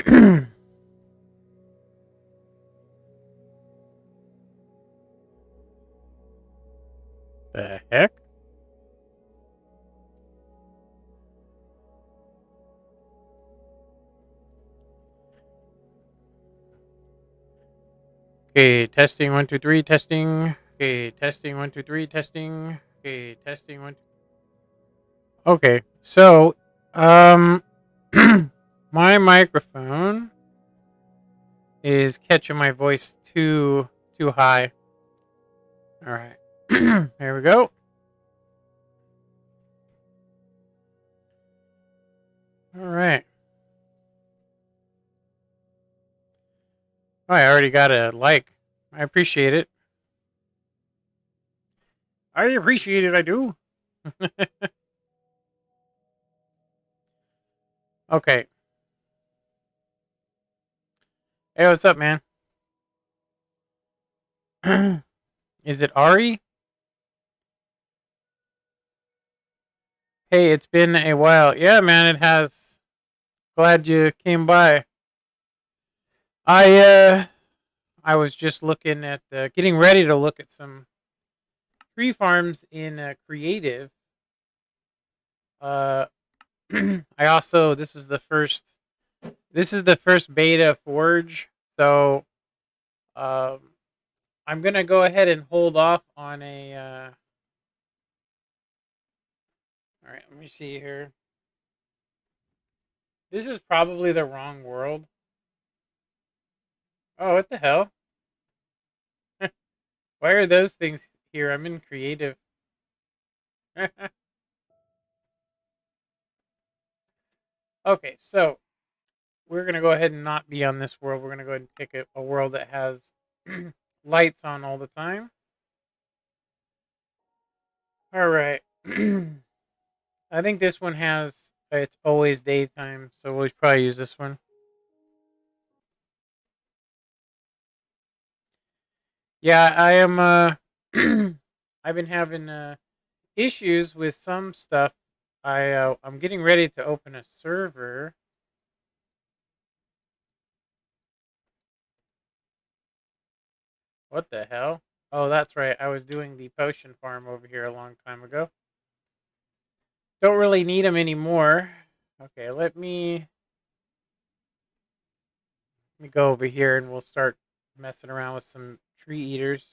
The heck? Okay, testing 1 2 3, testing. Okay, testing 1 2 3, testing. Okay, testing one. Okay, so um, my microphone is catching my voice too high. All right, here we go. All right. Oh, I already got a like. I appreciate it. I appreciate it. I do. Okay. Hey, what's up, man? Is it Ari? Hey, it's been a while. Yeah, man, it has. Glad you came by. I uh I was just looking at getting ready to look at some tree farms in creative. Uh I also this is the first beta forge. So um I'm going to go ahead and hold off on a all right, let me see here. This is probably the wrong world. Oh, what the hell? Why are those things here? I'm in creative. Okay, so we're gonna go ahead and not be on this world. We're gonna go ahead and pick a world that has lights on all the time. All right. I think this one has it's always daytime, so we'll probably use this one. Yeah, I am. I've been having issues with some stuff. I'm getting ready to open a server. What the hell? Oh, that's right. I was doing the potion farm over here a long time ago. Don't really need them anymore. Okay, let me go over here and we'll start messing around with some tree eaters.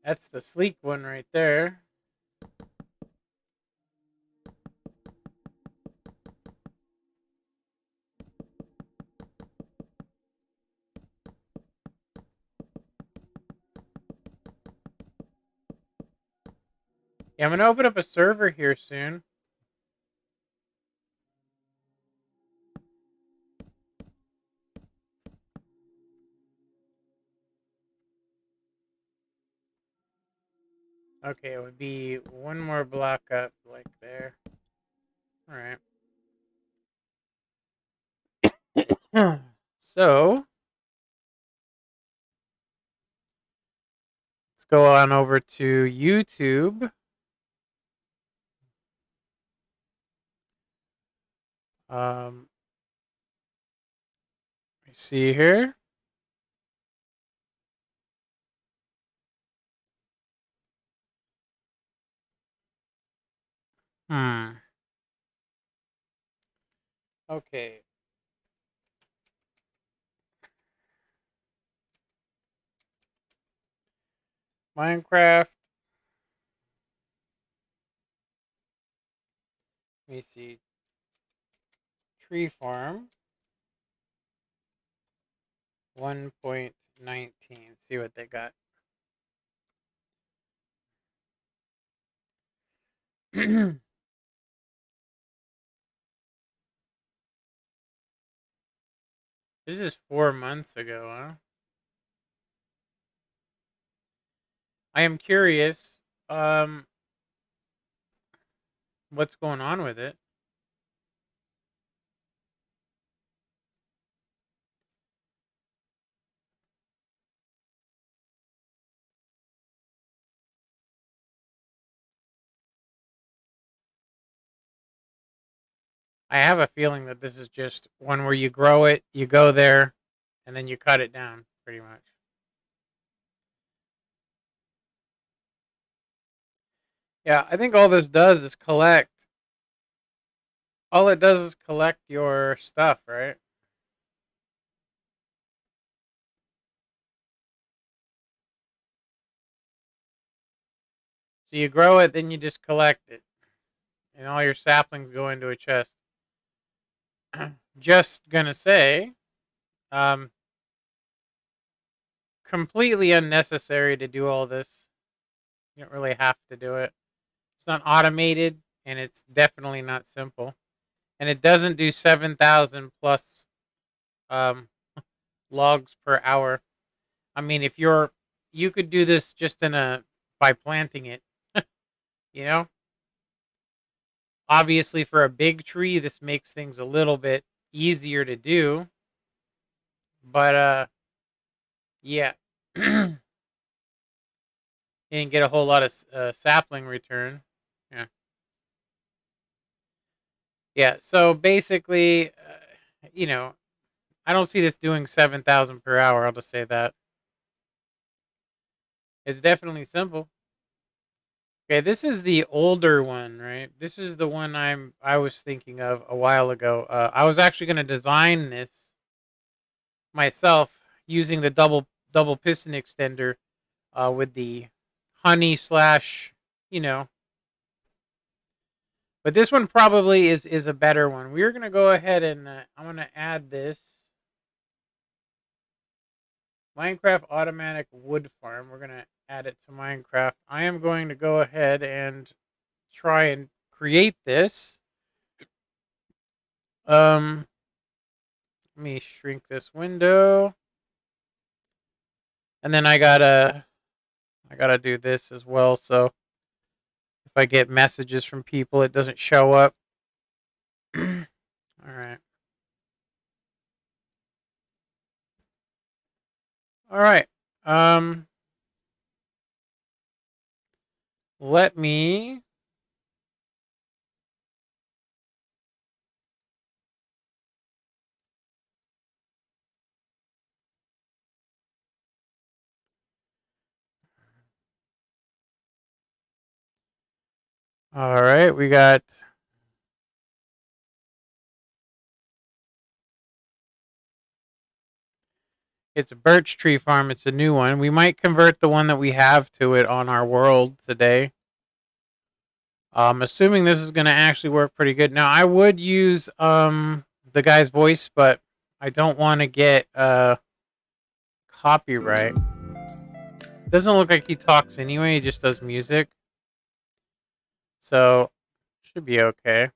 That's the sleek one right there. Yeah, I'm gonna open up a server here soon. Okay, it would be one more block up, like there. All right. So let's go on over to YouTube. Let me see here. Hmm. Okay. Minecraft. Let me see. Tree farm 1.19. See what they got. This is 4 months ago, huh? I am curious. What's going on with it? I have a feeling that this is just one where you grow it, you go there, and then you cut it down, pretty much. Yeah, I think all this does is collect. All it does is collect your stuff, right? So you grow it, then you just collect it, and all your saplings go into a chest. Just gonna say, um, completely unnecessary to do all this. You don't really have to do it. It's not automated, and it's definitely not simple. And it doesn't do 7,000 plus um, logs per hour. I mean, if you could do this just in a by planting it. You know, obviously for a big tree, this makes things a little bit easier to do. But yeah, you didn't get a whole lot of sapling return. Yeah, yeah. So basically, I don't see this doing 7,000 per hour. I'll just say that it's definitely simple. Okay, this is the older one, right? This is the one I was thinking of a while ago. I was actually going to design this myself using the double piston extender with the honey slash, you know. But this one probably is a better one. We're going to go ahead and I'm going to add this Minecraft automatic wood farm. We're going to add it to Minecraft. I am going to go ahead and try and create this. Let me shrink this window. And then I gotta do this as well. So if I get messages from people, it doesn't show up. All right. All right. Um, let me. All right. We got. It's a birch tree farm. It's a new one. We might convert the one that we have to it on our world today. Assuming this is going to actually work pretty good. Now, I would use the guy's voice, but I don't want to get copyright. Doesn't look like he talks anyway. He just does music, so should be okay.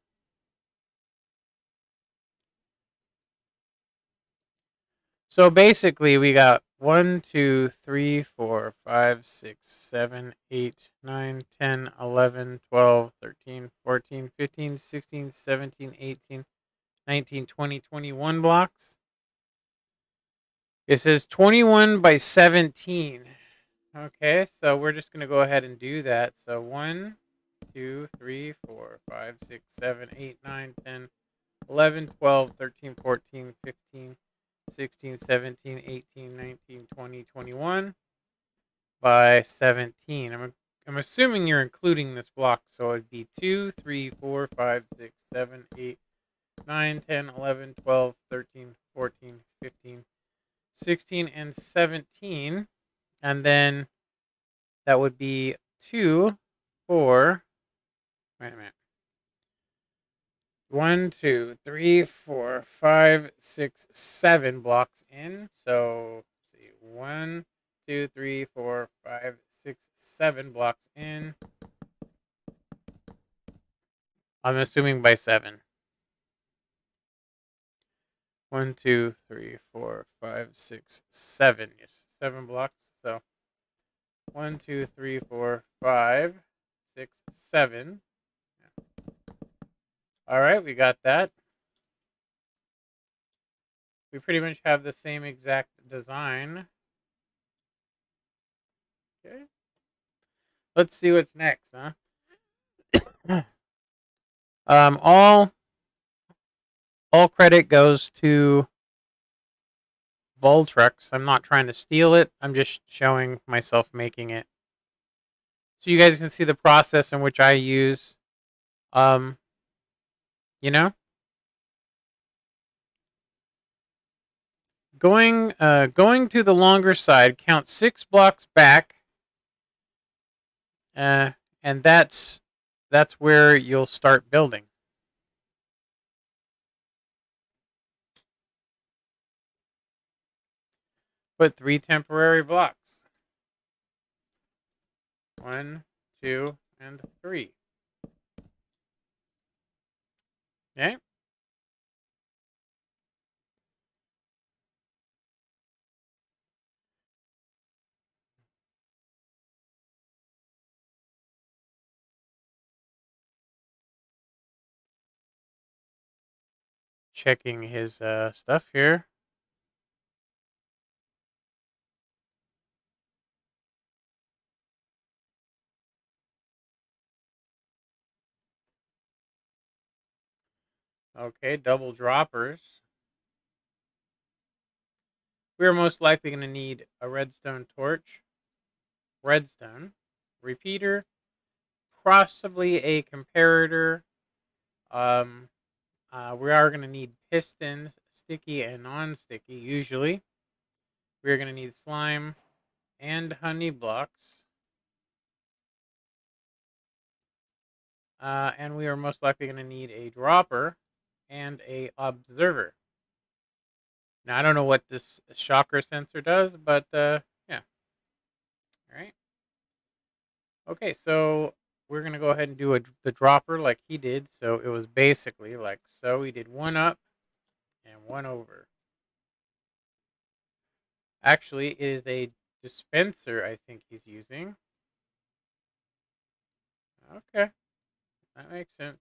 So basically, we got 1, 2, 3, 4, 5, 6, 7, 8, 9, 10, 11, 12, 13, 14, 15, 16, 17, 18, 19, 20, 21 blocks. It says 21 by 17. Okay, so we're just going to go ahead and do that. So 1, 2, 3, 4, 5, 6, 7, 8, 9, 10, 11, 12, 13, 14, 15, 16, 17, 18, 19, 20, 21 by 17. I'm assuming you're including this block, so it'd be 2, 3, 4, 5, 6, 7, 8, 9, 10, 11, 12, 13, 14, 15, 16, and 17. And then that would be 2, 4. Wait a minute. 1, 2, 3, 4, 5, 6, 7 blocks in. So let's see, 1, 2, 3, 4, 5, 6, 7 blocks in. I'm assuming by 7. 1, 2, 3, 4, 5, 6, 7. Yes, 7 blocks. So 1, 2, 3, 4, 5, 6, 7. All right, we got that. We pretty much have the same exact design. Okay. Let's see what's next, huh? All All credit goes to Voltrex. I'm not trying to steal it. I'm just showing myself making it. So you guys can see the process in which I use, um, you know, going to the longer side, count 6 blocks back, uh, and that's where you'll start building. Put 3 temporary blocks. 1, 2, and 3. Okay. Checking his stuff here. Okay, double droppers. We're most likely going to need a redstone torch, redstone, repeater, possibly a comparator. Um, we are going to need pistons, sticky and non-sticky. Usually, we're going to need slime and honey blocks. And we are most likely going to need a dropper and a observer. Now I don't know what this shocker sensor does, but yeah. All right. Okay, so we're gonna go ahead and do the dropper like he did. So it was basically like so. He did one up and one over. Actually, it is a dispenser. I think he's using. Okay, that makes sense.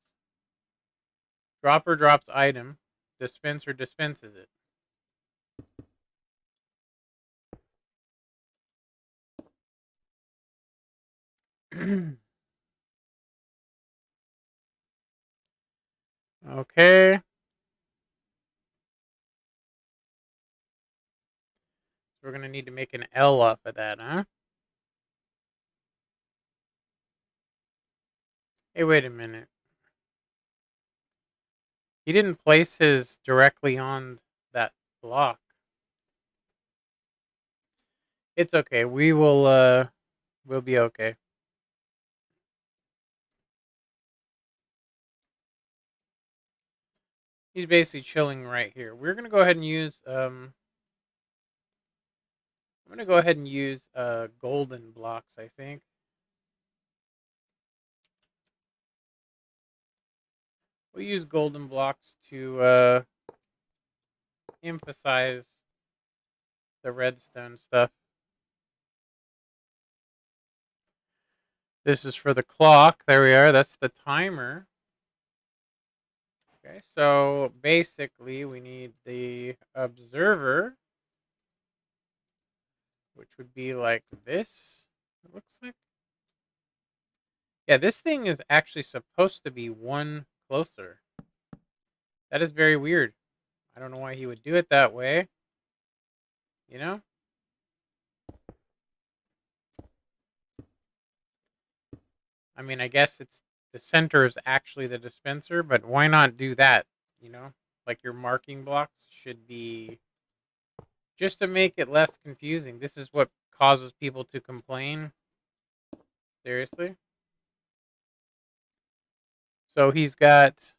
Dropper drops item. Dispenser dispenses it. Okay. So we're gonna need to make an L off of that, huh? Hey, wait a minute. He didn't place his directly on that block. It's okay. We'll be okay. He's basically chilling right here. We're gonna go ahead and use I'm gonna go ahead and use golden blocks, I think. We'll use golden blocks to emphasize the redstone stuff. This is for the clock. There we are. That's the timer. Okay, so basically we need the observer, which would be like this, it looks like. Yeah, this thing is actually supposed to be one closer. That is very weird. I don't know why he would do it that way. You know? I mean, I guess it's the center is actually the dispenser, but why not do that? You know? Like your marking blocks should be just to make it less confusing. This is what causes people to complain. Seriously? So he's got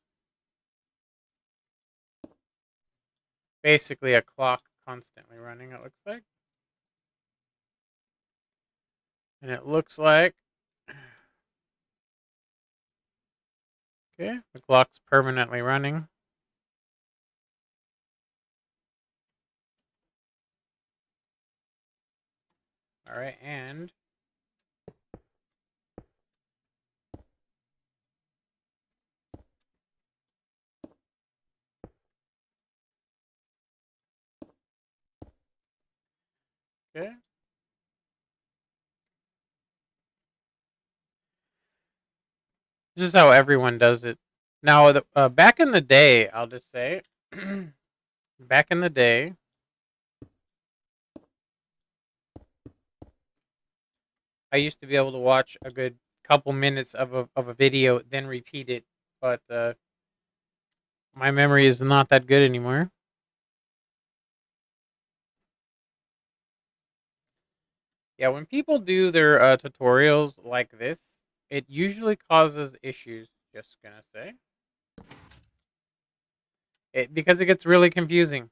basically a clock constantly running, it looks like. And it looks like okay, the clock's permanently running. All right, and okay. This is how everyone does it. Now, back in the day, I'll just say, back in the day, I used to be able to watch a good couple minutes of a video, then repeat it. But my memory is not that good anymore. Yeah, when people do their tutorials like this, it usually causes issues. Just gonna say it because it gets really confusing.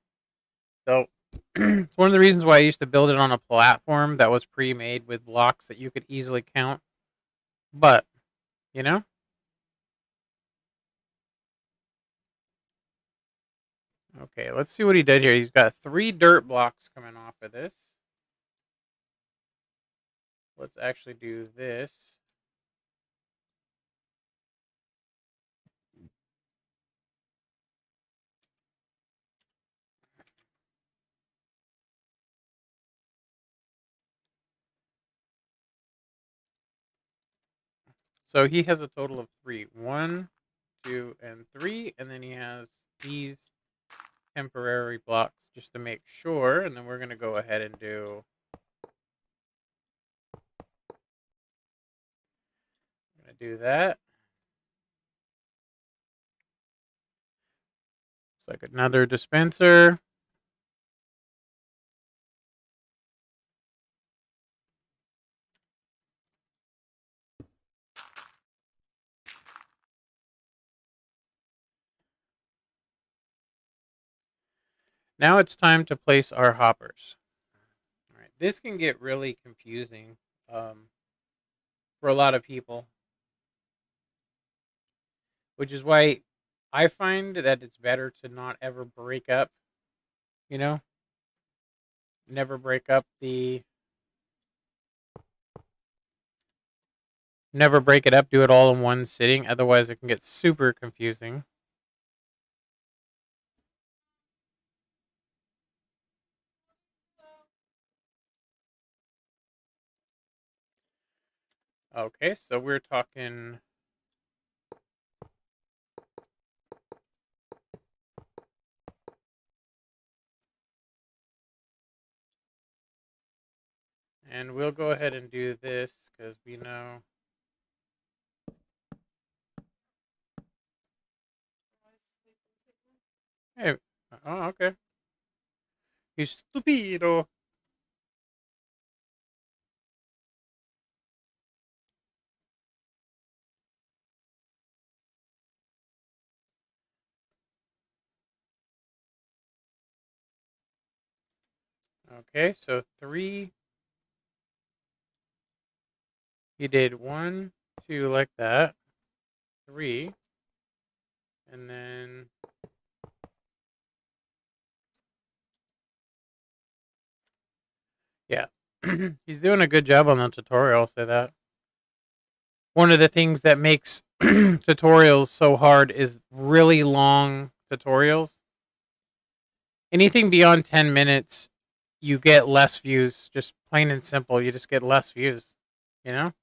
So it's one of the reasons why I used to build it on a platform that was pre-made with blocks that you could easily count. But you know, okay, let's see what he did here. He's got 3 dirt blocks coming off of this. Let's actually do this. So he has a total of 3. 1, 2, and 3, and then he has these temporary blocks just to make sure. And then we're gonna go ahead and do. I'm gonna do that. It's like another dispenser. Now it's time to place our hoppers. All right, this can get really confusing for a lot of people, which is why I find that it's better to not ever break up. You know, never break up the, never break it up. Do it all in one sitting. Otherwise, it can get super confusing. Okay, so we're talking. And we'll go ahead and do this because we know. Hey, oh, okay. He's stupido. Okay, so 3. He did 1, 2 like that. 3, and then yeah, he's doing a good job on the tutorial. I'll say that. One of the things that makes tutorials so hard is really long tutorials. Anything beyond 10 minutes, you get less views. Just plain and simple, you just get less views. You know.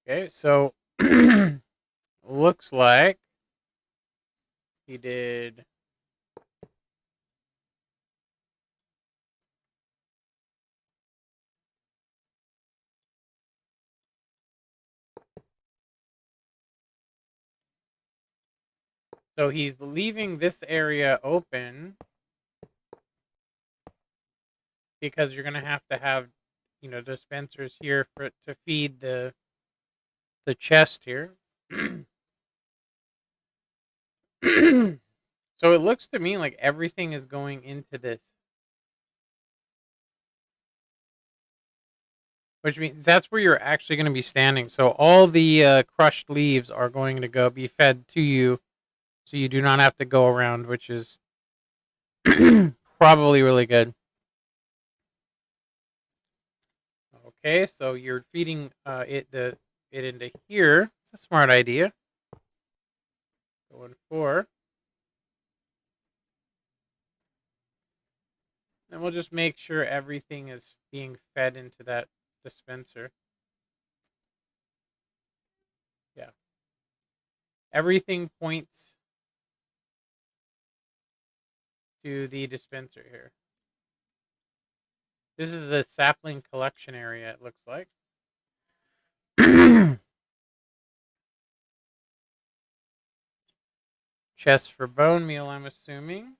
Okay, so looks like he did. So he's leaving this area open because you're gonna have to have, dispensers here for to feed the chest here. So it looks to me like everything is going into this, which means that's where you're actually going to be standing. So all the crushed leaves are going to go be fed to you, so you do not have to go around, which is probably really good. Okay, so you're feeding it into here. It's a smart idea. Going 4. And we'll just make sure everything is being fed into that dispenser. Everything points to the dispenser here. This is a sapling collection area, it looks like. Chest for bone meal, I'm assuming.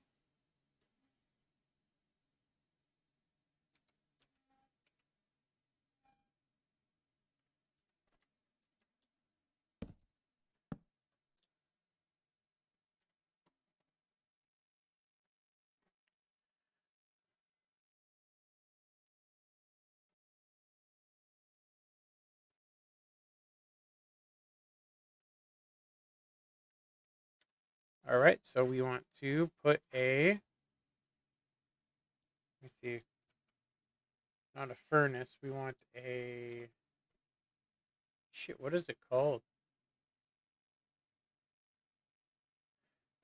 All right, so we want to put a, let me see, not a furnace. We want a, shit, what is it called?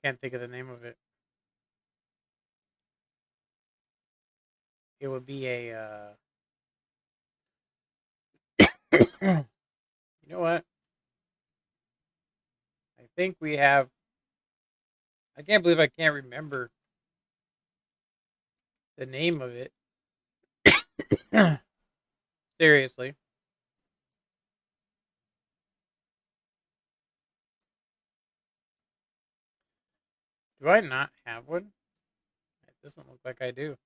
Can't think of the name of it. It would be a, you know what? I think we have, I can't believe I can't remember the name of it. Seriously. Do I not have one? It doesn't look like I do.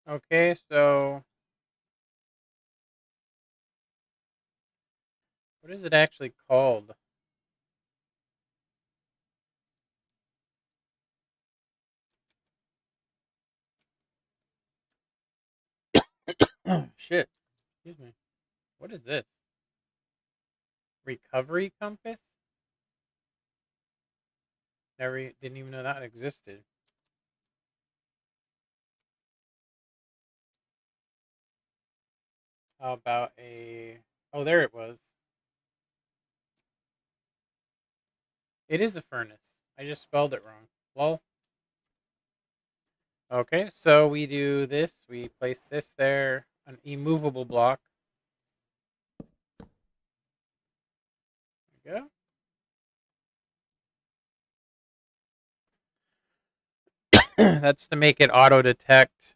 Okay, so what is it actually called? Oh, shit. Excuse me. What is this? Recovery compass? Never didn't even know that existed. How about a, oh, there it was. It is a furnace. I just spelled it wrong. Well, okay, so we do this. We place this there, an immovable block. There we go. That's to make it auto detect.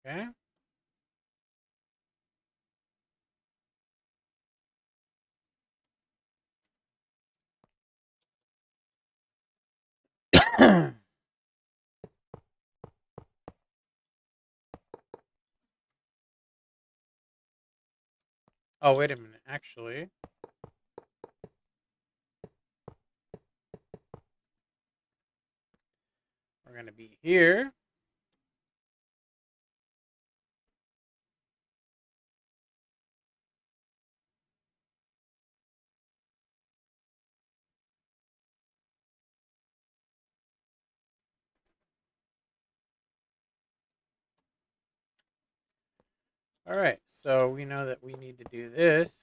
Okay. Oh, wait a minute. Actually, we're going to be here. All right, so we know that we need to do this.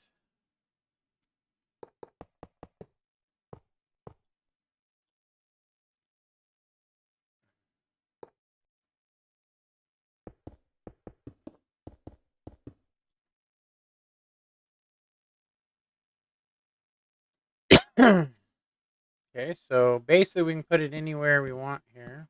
Okay, so basically we can put it anywhere we want here.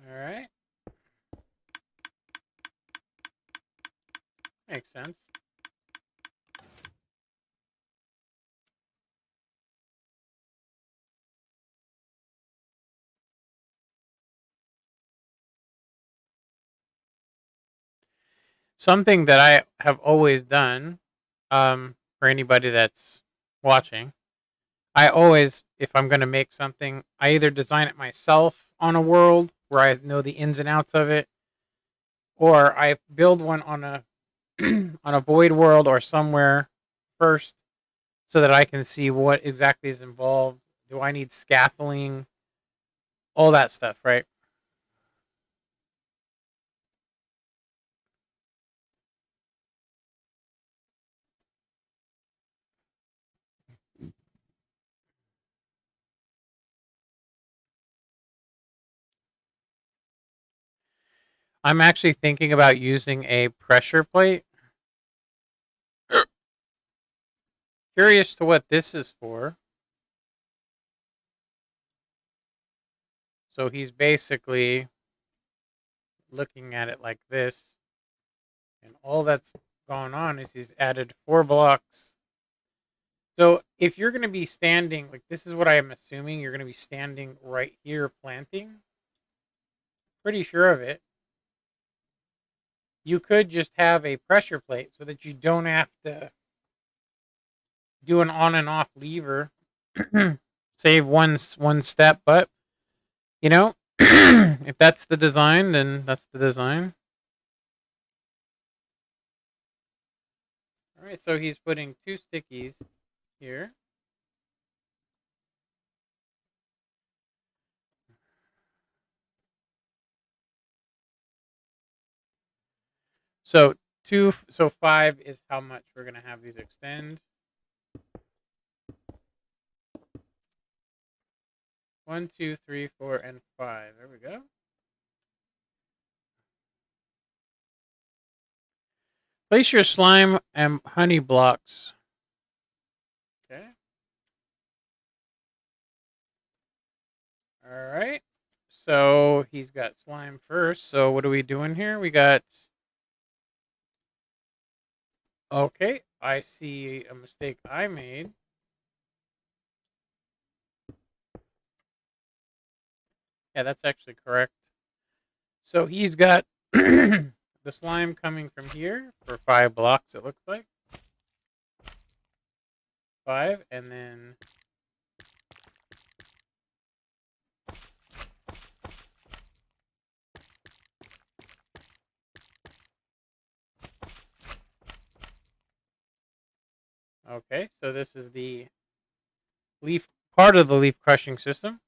All right. Makes sense. Something that I have always done, for anybody that's watching, I always, if I'm going to make something, I either design it myself on a world where I know the ins and outs of it, or I build one on a on a void world or somewhere first, so that I can see what exactly is involved. Do I need scaffolding? All that stuff, right? I'm actually thinking about using a pressure plate. Curious to what this is for. So he's basically looking at it like this, and all that's gone on is he's added 4 blocks. So if you're going to be standing, like this is what I am assuming, you're going to be standing right here planting. Pretty sure of it. You could just have a pressure plate so that you don't have to do an on and off lever. Save one step, but you know, if that's the design, then that's the design. All right, so he's putting 2 stickies here. So so 5 is how much we're gonna have these extend. 1, 2, 3, 4, and 5. There we go. Place your slime and honey blocks. Okay. All right. So he's got slime first. So what are we doing here? We got. Okay. I see a mistake I made. Yeah, that's actually correct. So he's got the slime coming from here for 5 blocks, it looks like. 5, and then. Okay, so this is the leaf part of the leaf crushing system.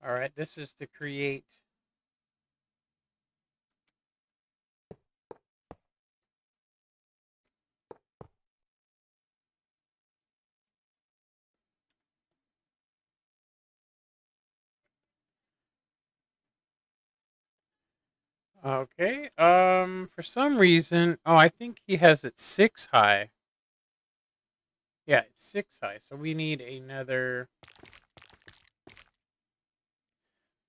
All right, this is to create. Okay. For some reason, oh, I think he has it 6 high. Yeah, it's 6 high. So we need another.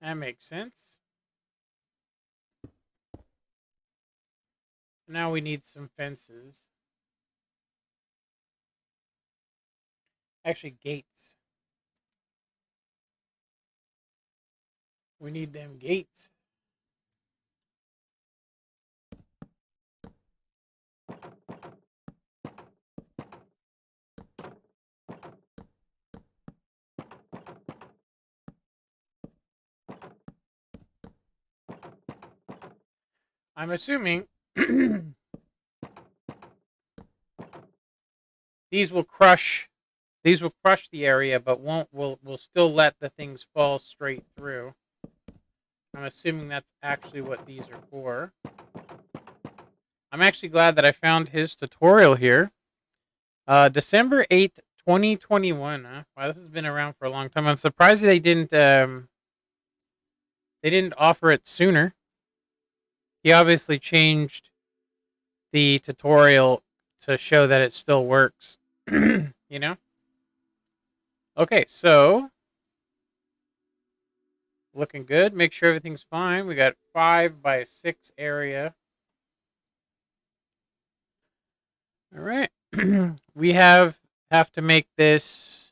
That makes sense. Now we need some fences. Actually, gates. We need them gates. I'm assuming these will crush. These will crush the area, but won't. Will still let the things fall straight through. I'm assuming that's actually what these are for. I'm actually glad that I found his tutorial here. December 8th, 2021. Huh? Wow, this has been around for a long time. I'm surprised they didn't offer it sooner. He obviously changed the tutorial to show that it still works. you know? Okay, so looking good. Make sure everything's fine. We got 5 by 6 area. All right. We have to make this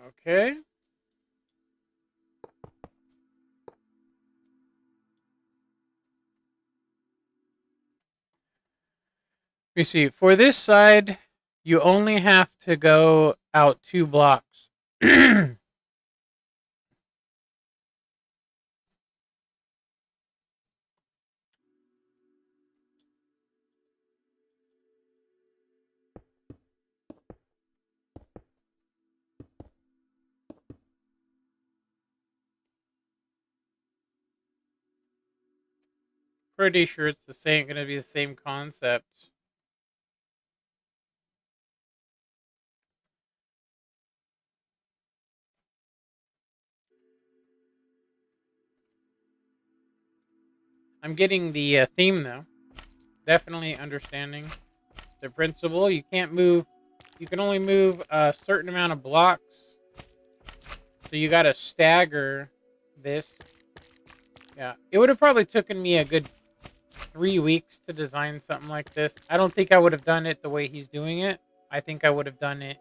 Okay. You see, for this side, you only have to go out 2 blocks. Pretty sure it's the same, going to be the same concept. I'm getting the theme though. Definitely understanding the principle. You can't move. You can only move a certain amount of blocks. So you got to stagger this. Yeah, it would have probably taken me a good 3 weeks to design something like this. I don't think I would have done it the way he's doing it. I think I would have done it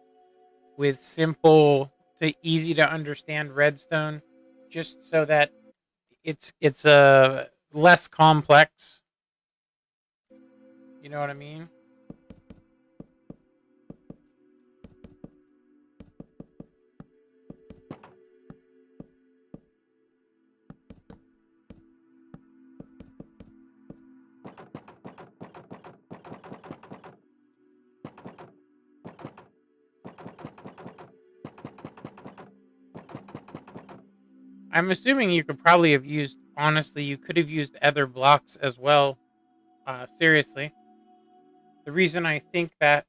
with simple to easy to understand redstone, just so that it's less complex. You know what I mean? I'm assuming you could probably have used. Honestly, you could have used other blocks as well. Seriously, the reason I think that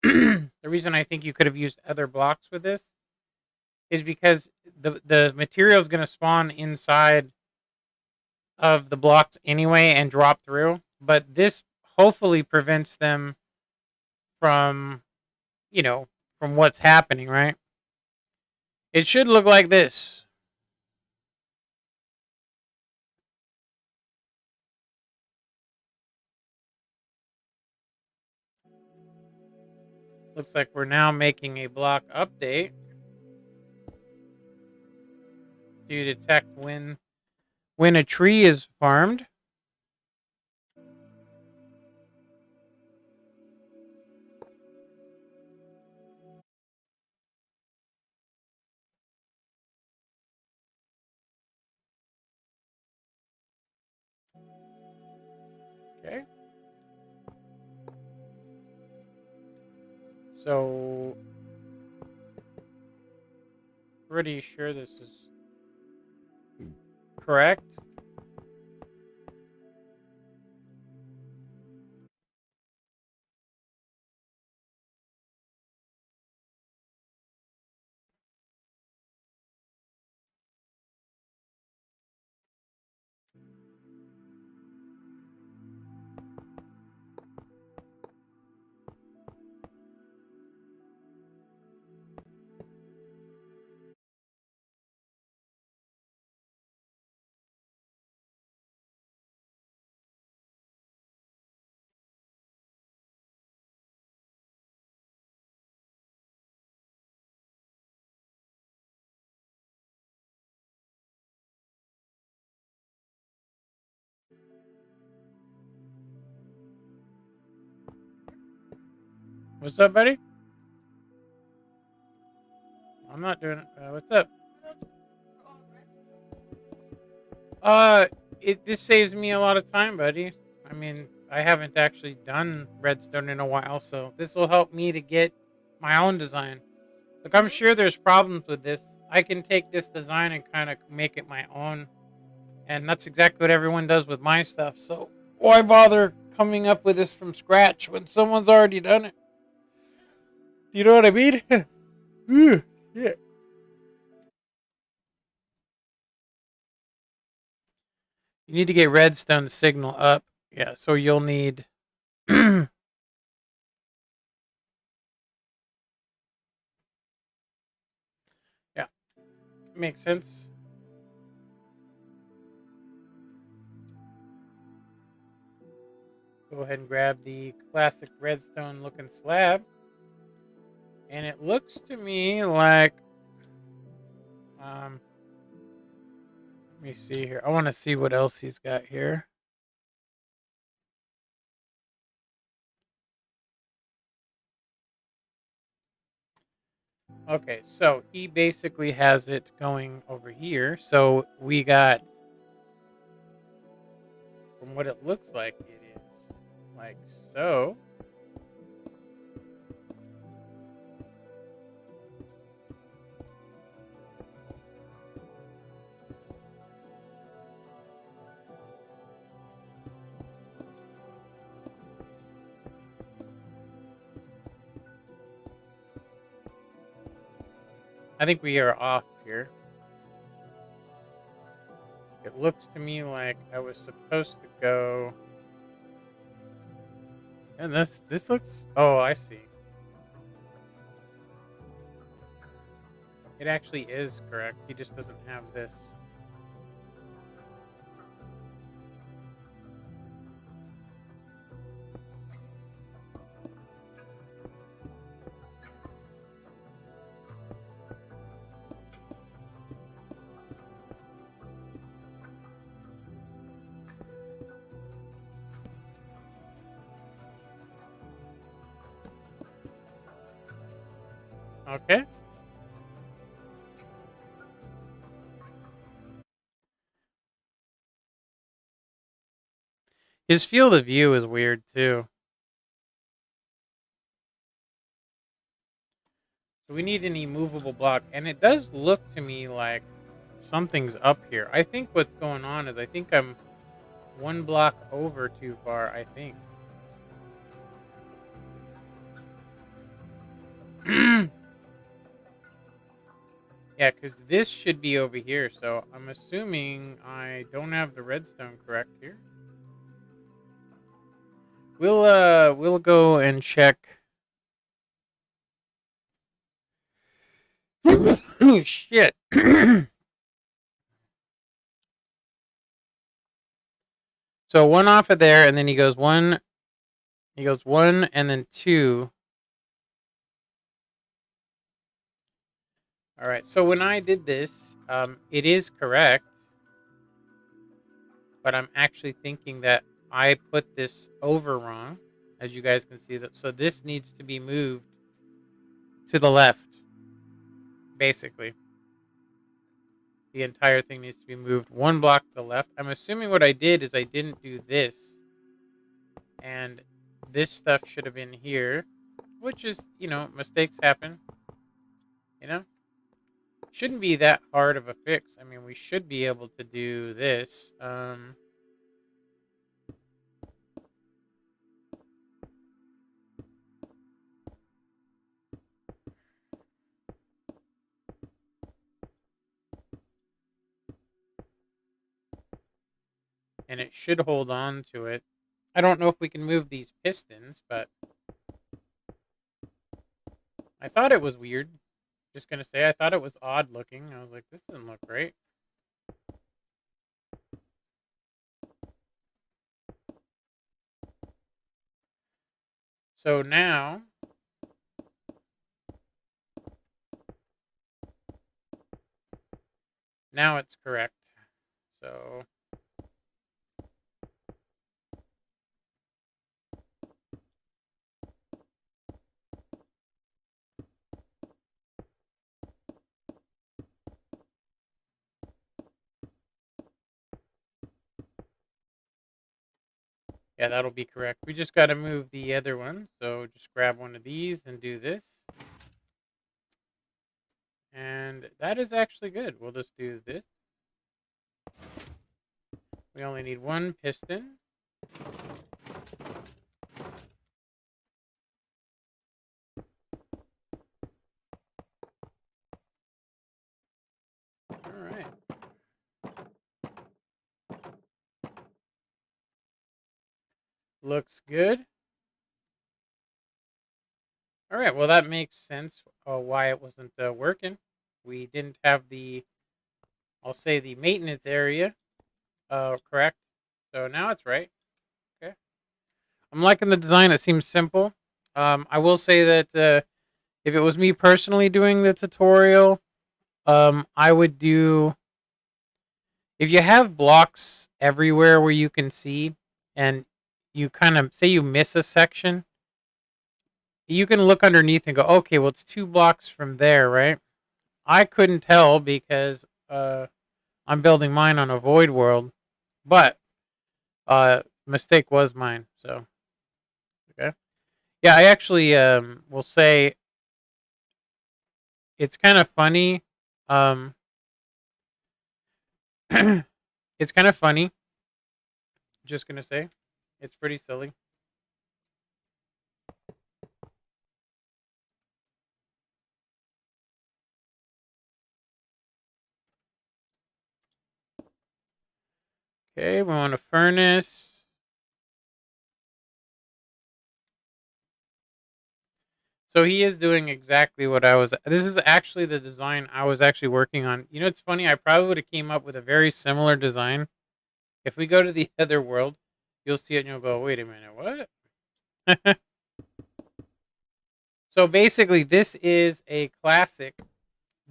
the reason I think you could have used other blocks with this is because the material is going to spawn inside of the blocks anyway and drop through. But this hopefully prevents them from, you know, from what's happening, right? It should look like this. Looks like we're now making a block update to detect when a tree is farmed. Okay. So pretty sure this is correct. What's up, buddy? I'm not doing it. What's up? Uh, this saves me a lot of time, buddy. I mean, I haven't actually done Redstone in a while, so this will help me to get my own design. Look, I'm sure there's problems with this. I can take this design and kind of make it my own, and that's exactly what everyone does with my stuff. So why bother coming up with this from scratch when someone's already done it? You know what I mean? Yeah. You need to get redstone signal up. Yeah, so you'll need. Yeah, makes sense. Go ahead and grab the classic redstone looking slab. And it looks to me like Um, Let me see here. I want to see what else he's got here. Okay, so he basically has it going over here. So we got, from what it looks like, it is like so. I think we are off here. It looks to me like I was supposed to go. And this looks. Oh, I see. It actually is correct. He just doesn't have this. Okay. His field of view is weird too. So we need an immovable block, and it does look to me like something's up here. I think what's going on is I think I'm one block over too far, I think. Yeah, because this should be over here, so I'm assuming I don't have the redstone correct here. We'll go and check. Oh shit. So one off of there, and then he goes one and then two. All right. So when I did this, it is correct, but I'm actually thinking that I put this over wrong, as you guys can see that. So this needs to be moved to the left, basically. The entire thing needs to be moved one block to the left. I'm assuming what I did is I didn't do this, and this stuff should have been here, which is, mistakes happen. You know, shouldn't be that hard of a fix. I mean, we should be able to do this. And it should hold on to it. I don't know if we can move these pistons, but I thought it was weird. Just gonna say, I thought it was odd looking. I was like, this doesn't look right. So now it's correct. So yeah, that'll be correct. We just got to move the other one. So just grab one of these and do this. And that is actually good. We'll just do this. We only need one piston. All right. Looks good. All right. Well, that makes sense why it wasn't working. We didn't have the, I'll say, the maintenance area correct. So now it's right. Okay. I'm liking the design. It seems simple. I will say that if it was me personally doing the tutorial, I would do, if you have blocks everywhere where you can see, and you kind of say you miss a section, you can look underneath and go, okay, well, it's 2 blocks from there, right? I couldn't tell because I'm building mine on a void world, but mistake was mine. So okay, yeah, I actually will say it's kind of funny. Um, it's kind of funny. Just gonna say, it's pretty silly. Okay, we want a furnace. So he is doing exactly what I was. This is actually the design I was actually working on. You know, it's funny. I probably would have came up with a very similar design. If we go to the other world, you'll see it and you'll go, "Wait a minute, what?" So basically, this is a classic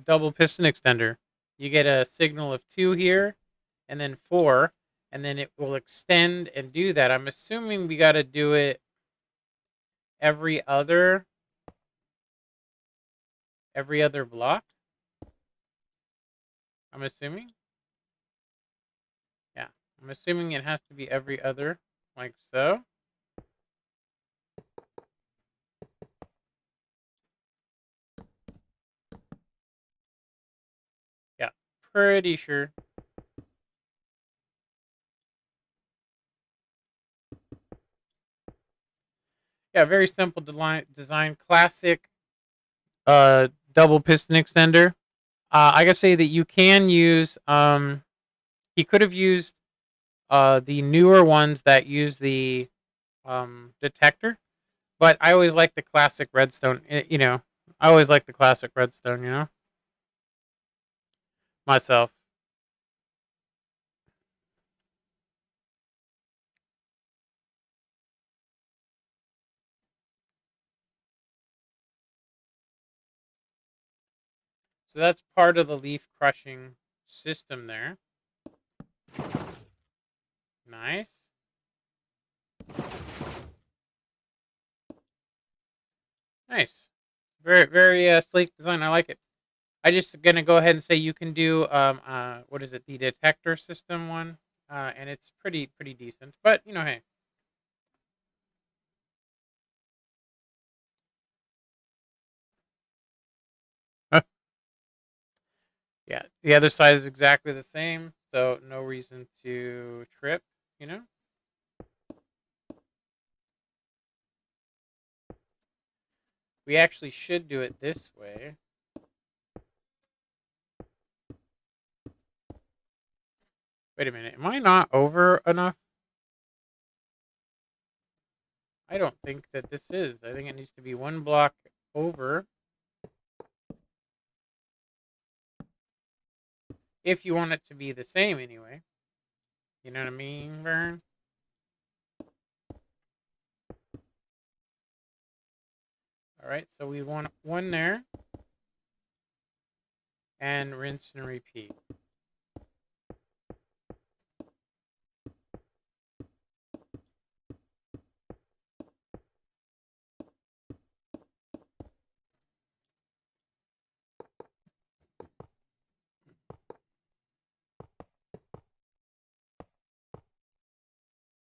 double piston extender. You get a signal of 2 here, and then 4, and then it will extend and do that. I'm assuming we got to do it every other block. I'm assuming. Yeah, I'm assuming it has to be every other, like so. Yeah, pretty sure. Yeah, very simple design, classic double piston extender. I gotta say that you can use. He could have used the newer ones that use the detector, but I always like the classic Redstone. You know, I always like the classic Redstone. You know, myself. So that's part of the leaf crushing system there. Nice. Nice. Very, very sleek design. I like it. I just gonna go ahead and say you can do what is it, the detector system one, and it's pretty decent. But you know, hey, yeah, the other side is exactly the same, so no reason to trip. You know, we actually should do it this way. Wait a minute, am I not over enough? I don't think that this is. I think it needs to be 1 block over if you want it to be the same anyway. You know what I mean, Vern? All right, so we want one there and rinse and repeat.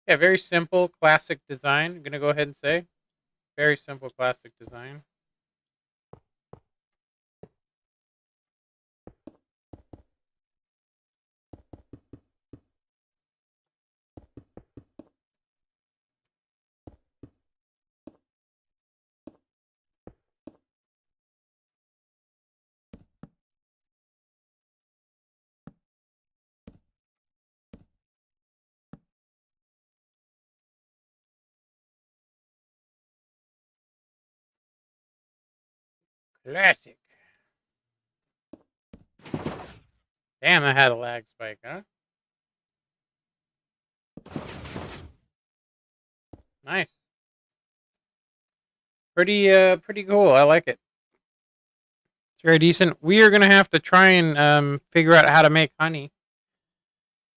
Yeah, very simple, classic design. I'm gonna go ahead and say very simple, classic design. Classic. Damn, I had a lag spike, huh? Nice. Pretty cool. I like it. It's very decent. We are going to have to try and figure out how to make honey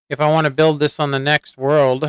if I want to build this on the next world.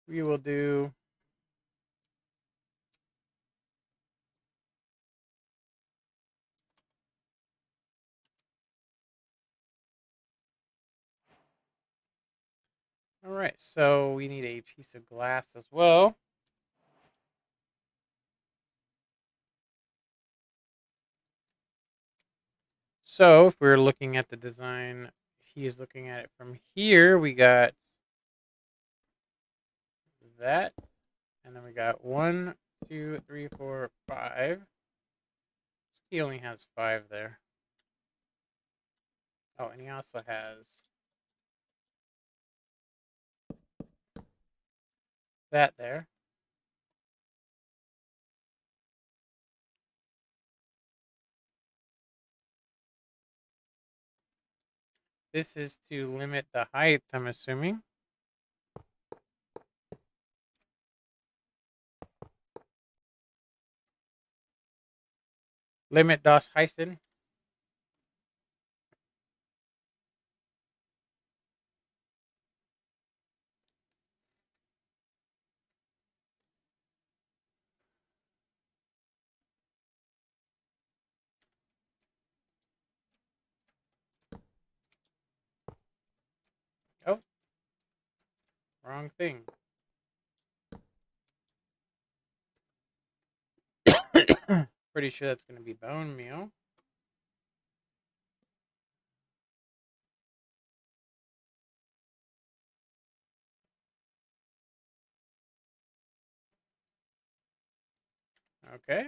We will do. All right, so we need a piece of glass as well. So if we're looking at the design, he is looking at it from here. We got that, and then we got 1, 2, 3, 4, 5. He only has 5 there. Oh, and he also has that there. This is to limit the height, I'm assuming. Limit das heißen. Oh, wrong thing. Pretty sure that's going to be bone meal. Okay.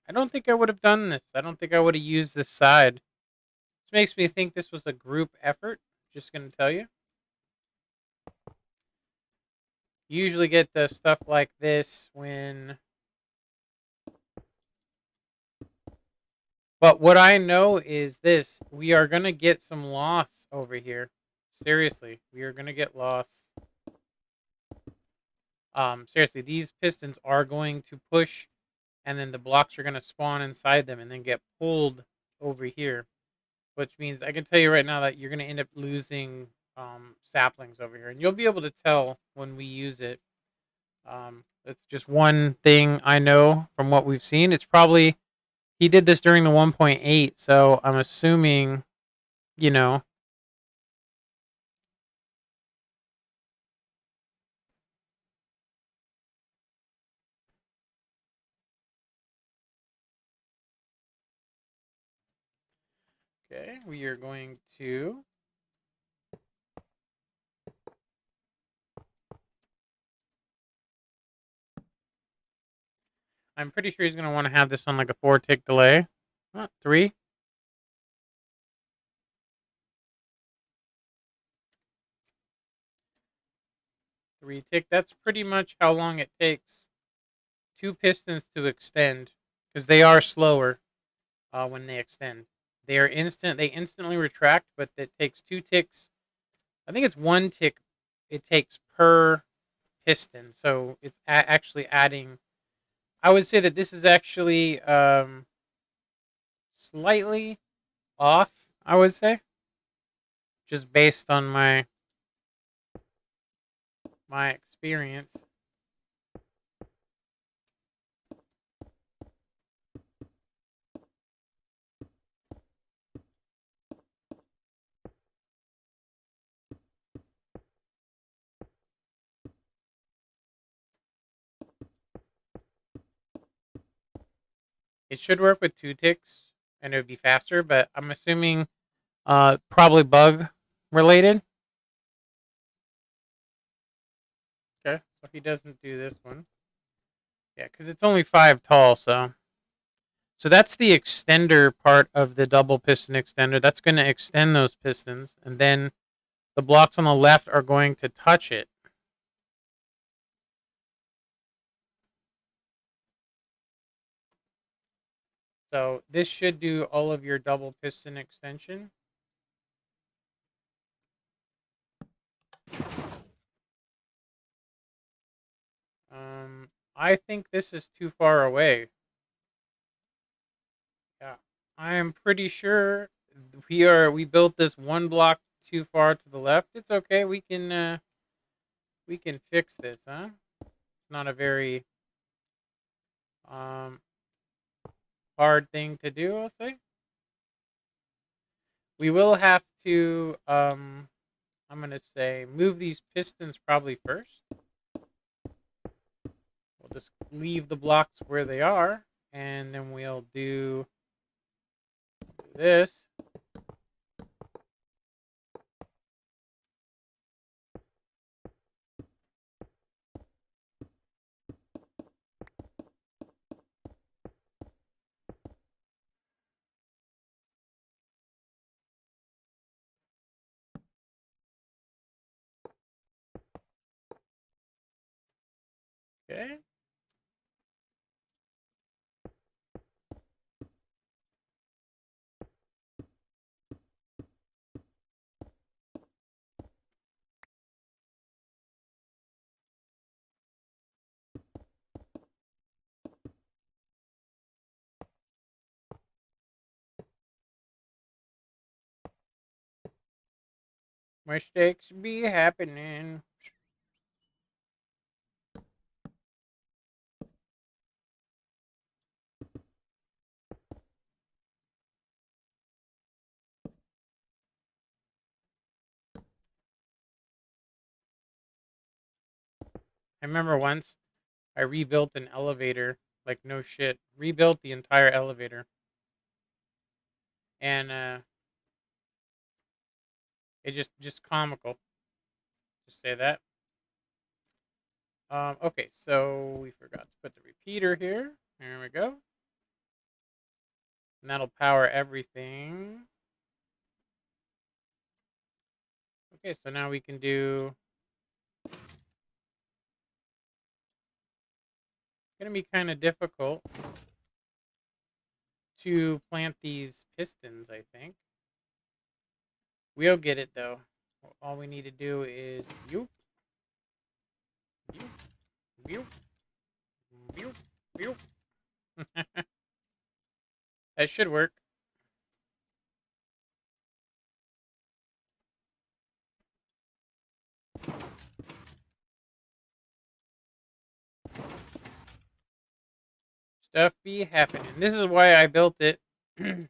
I don't think I would have done this. I don't think I would have used this side. This makes me think this was a group effort. Just going to tell you. You usually get the stuff like this when. But what I know is this: we are going to get some loss over here. Seriously, we are going to get loss. Seriously, these pistons are going to push, and then the blocks are going to spawn inside them and then get pulled over here, which means I can tell you right now that you're going to end up losing saplings over here, and you'll be able to tell when we use it. That's just one thing I know from what we've seen. It's probably he did this during the 1.8, so I'm assuming, you know. Okay, we are going to. I'm pretty sure he's going to want to have this on like a 4 tick delay. 3. 3 tick. That's pretty much how long it takes 2 pistons to extend, because they are slower when they extend. They are instant. They instantly retract, but it takes 2 ticks. I think it's 1 tick. It takes per piston, so it's actually adding. I would say that this is actually slightly off. I would say, just based on my experience. It should work with 2 ticks, and it would be faster. But I'm assuming, probably bug related. Okay, so he doesn't do this one. Yeah, because it's only 5 tall, so So that's the extender part of the double piston extender. That's going to extend those pistons, and then the blocks on the left are going to touch it. So this should do all of your double piston extension. I think this is too far away. Yeah, I am pretty sure we built this one block too far to the left. It's okay. We can fix this, huh? It's not a very um hard thing to do, I'll say. We will have to I'm going to say move these pistons probably first. We'll just leave the blocks where they are, and then we'll do this. Okay. Mistakes be happening. I remember once I rebuilt an elevator, like no shit. Rebuilt the entire elevator. And it just comical. Just say that. Okay, so we forgot to put the repeater here. There we go. And that'll power everything. Okay, so now we can do. It's gonna be kind of difficult to plant these pistons, I think. We'll get it though. All we need to do is you, you, you, you. That should work. Stuff be happening. This is why I built it. This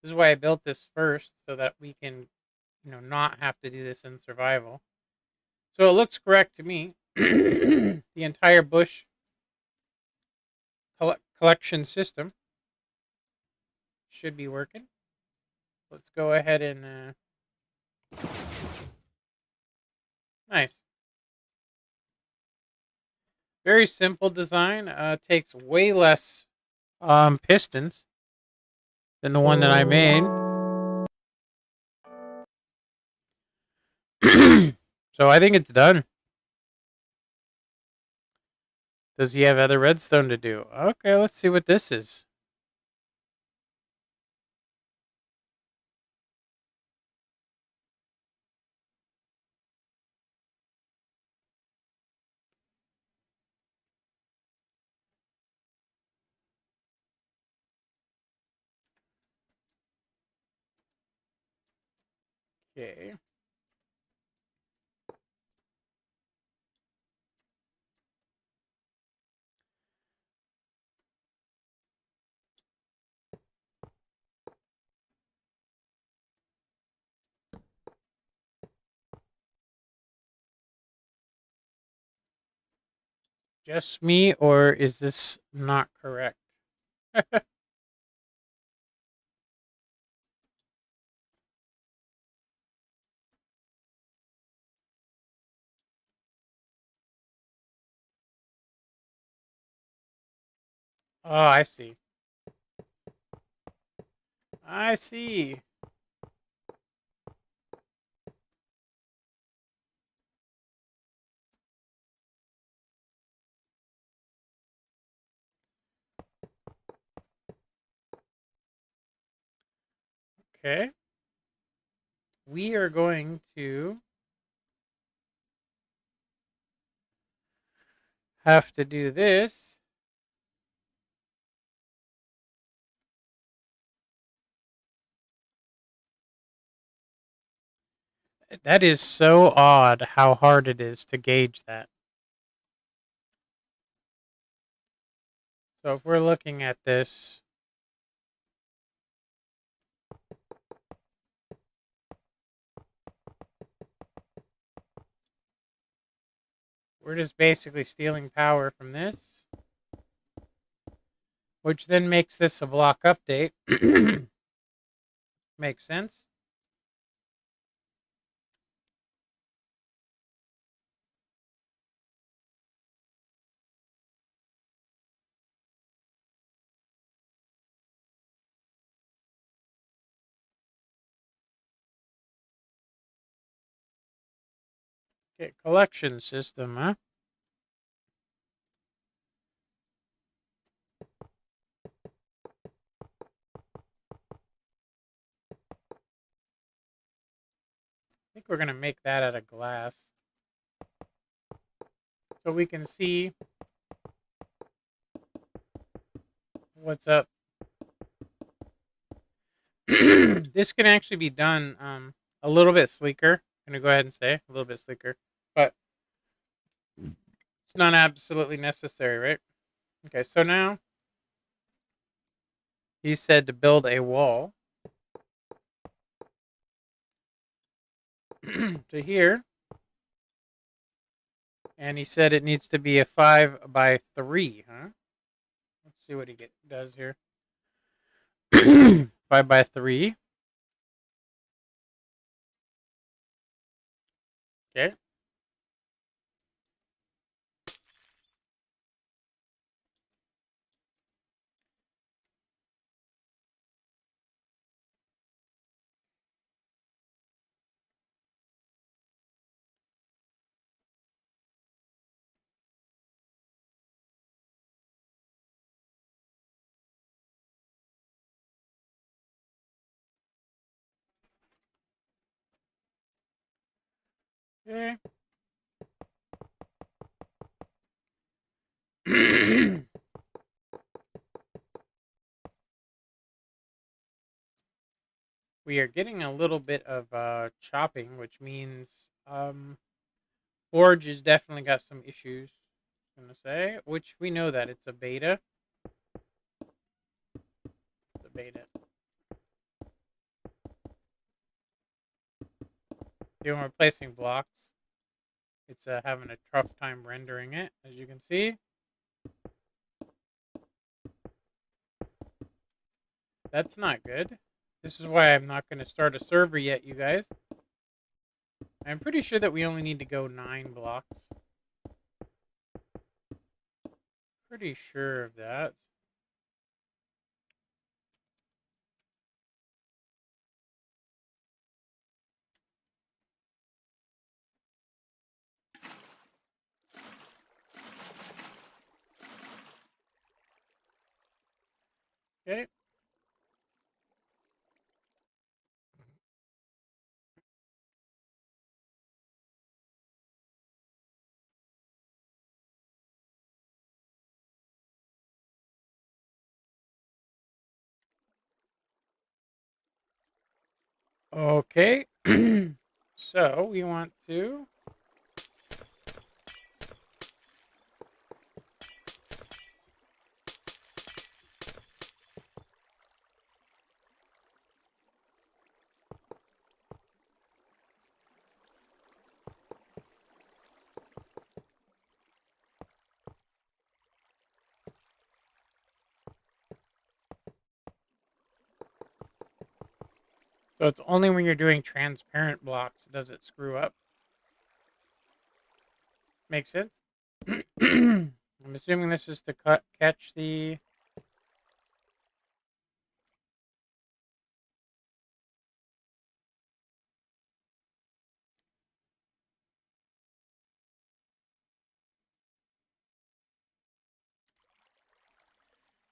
is why I built this first, so that we can, not have to do this in survival. So it looks correct to me. The entire bush collection system should be working. Let's go ahead and nice. Very simple design. Takes way less pistons than the one that I made. So I think it's done. Does he have other redstone to do? Okay, let's see what this is. Okay. Just me, or is this not correct? Oh, I see. I see. Okay. We are going to have to do this. That is so odd how hard it is to gauge that. So if we're looking at this, we're just basically stealing power from this, which then makes this a block update. Makes sense. Okay, collection system, huh? I think we're going to make that out of glass. So we can see what's up. This can actually be done a little bit sleeker. I'm going to go ahead and say a little bit sleeker. But it's not absolutely necessary, right? Okay, so now he said to build a wall to here. And he said it needs to be a 5x3, huh? Let's see what he does here. 5x3. Okay. Okay. We are getting a little bit of chopping, which means Forge has definitely got some issues. I'm gonna say, which we know that it's a beta. It's a beta. When we're placing blocks, it's having a tough time rendering it, as you can see. That's not good. This is why I'm not going to start a server yet, you guys. I'm pretty sure that we only need to go 9 blocks. Pretty sure of that. Okay. Okay. So we want to. So it's only when you're doing transparent blocks does it screw up. Makes sense. I'm assuming this is to catch the.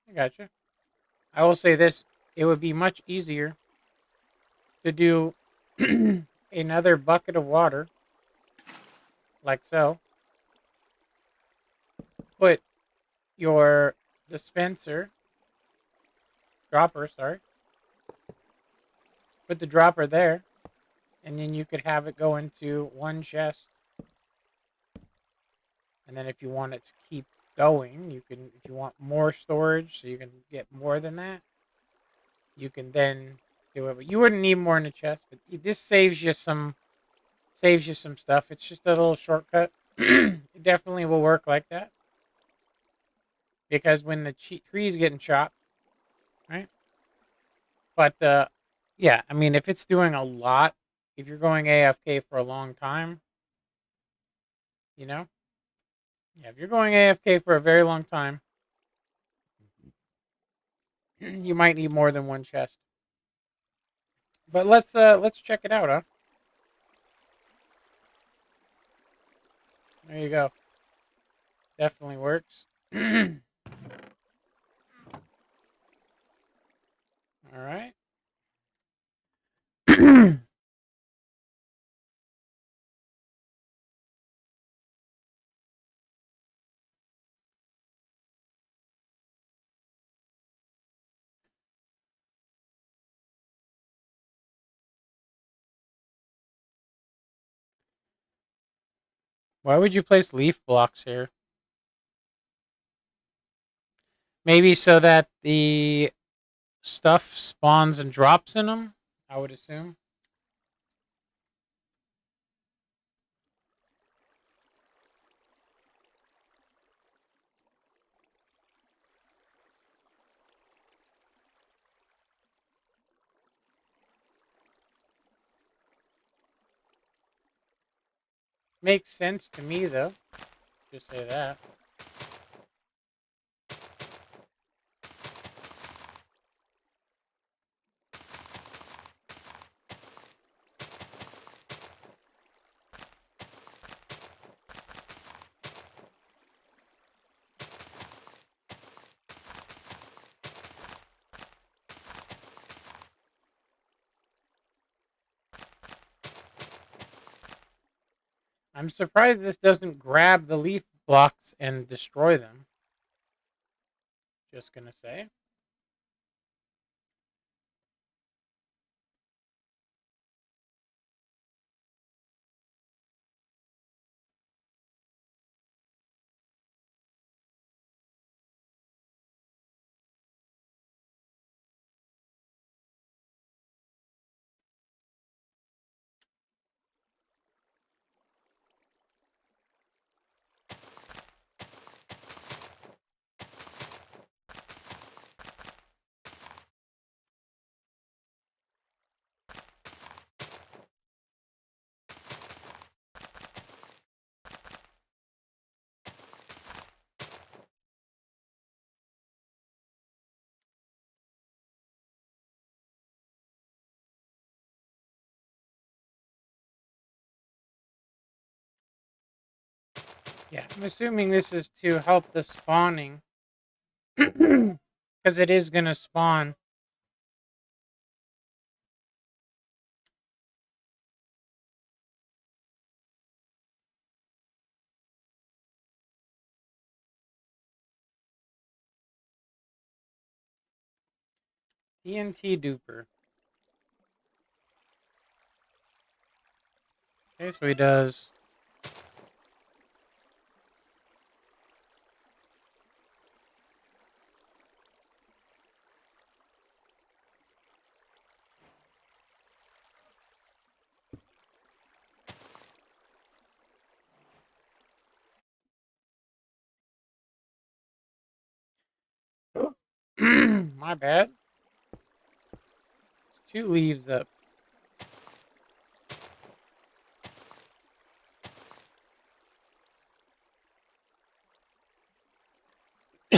I gotcha. I will say this: it would be much easier to do another bucket of water, like so. Put your dispenser dropper, sorry. Put the dropper there, and then you could have it go into one chest. And then if you want it to keep going, you can. If you want more storage, so you can get more than that, you can then do it. But you wouldn't need more in the chest. But this saves you some stuff. It's just a little shortcut. It definitely will work like that because when the tree's getting chopped, right? But yeah, I mean, if it's doing a lot, if you're going AFK for a long time, you know, yeah, if you're going AFK for a very long time, you might need more than one chest. But let's check it out, huh? There you go. Definitely works. All right. Why would you place leaf blocks here? Maybe so that the stuff spawns and drops in them, I would assume. Makes sense to me, though. Just say that. I'm surprised this doesn't grab the leaf blocks and destroy them. Just gonna say. Yeah, I'm assuming this is to help the spawning. Because it is gonna spawn. TNT duper. Okay, so he does. My bad. It's two leaves up.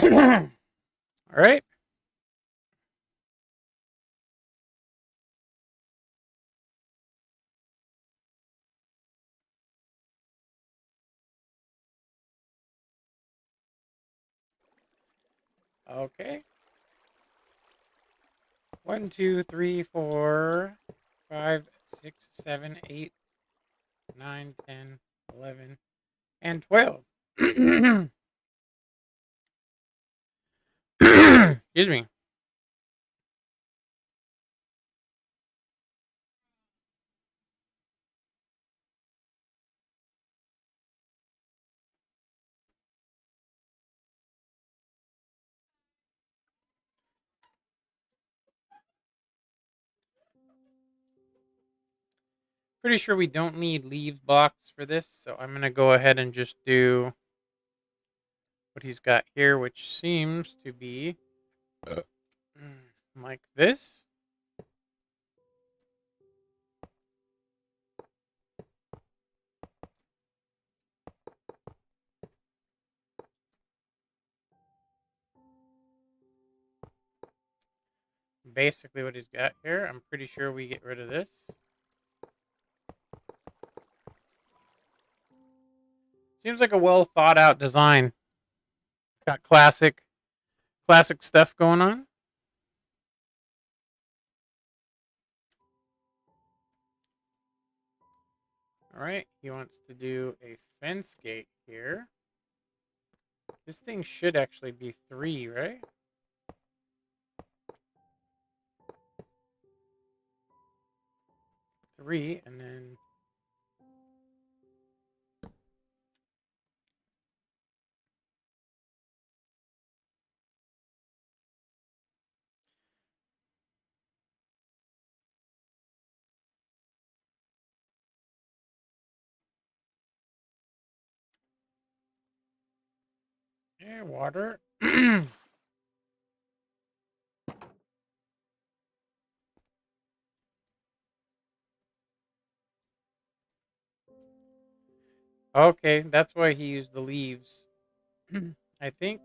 All right. Okay. 1, 2, 3, 4, 5, 6, 7, 8, 9, 10, 11, and 12. Excuse me. Pretty sure we don't need leaves blocks for this, so I'm going to go ahead and just do what he's got here, which seems to be like this. Basically what he's got here. I'm pretty sure we get rid of this. Seems like a well thought out design. Got classic stuff going on. All right, he wants to do a fence gate here. This thing should actually be 3, right? 3, and then yeah, water. Okay, that's why he used the leaves. I think.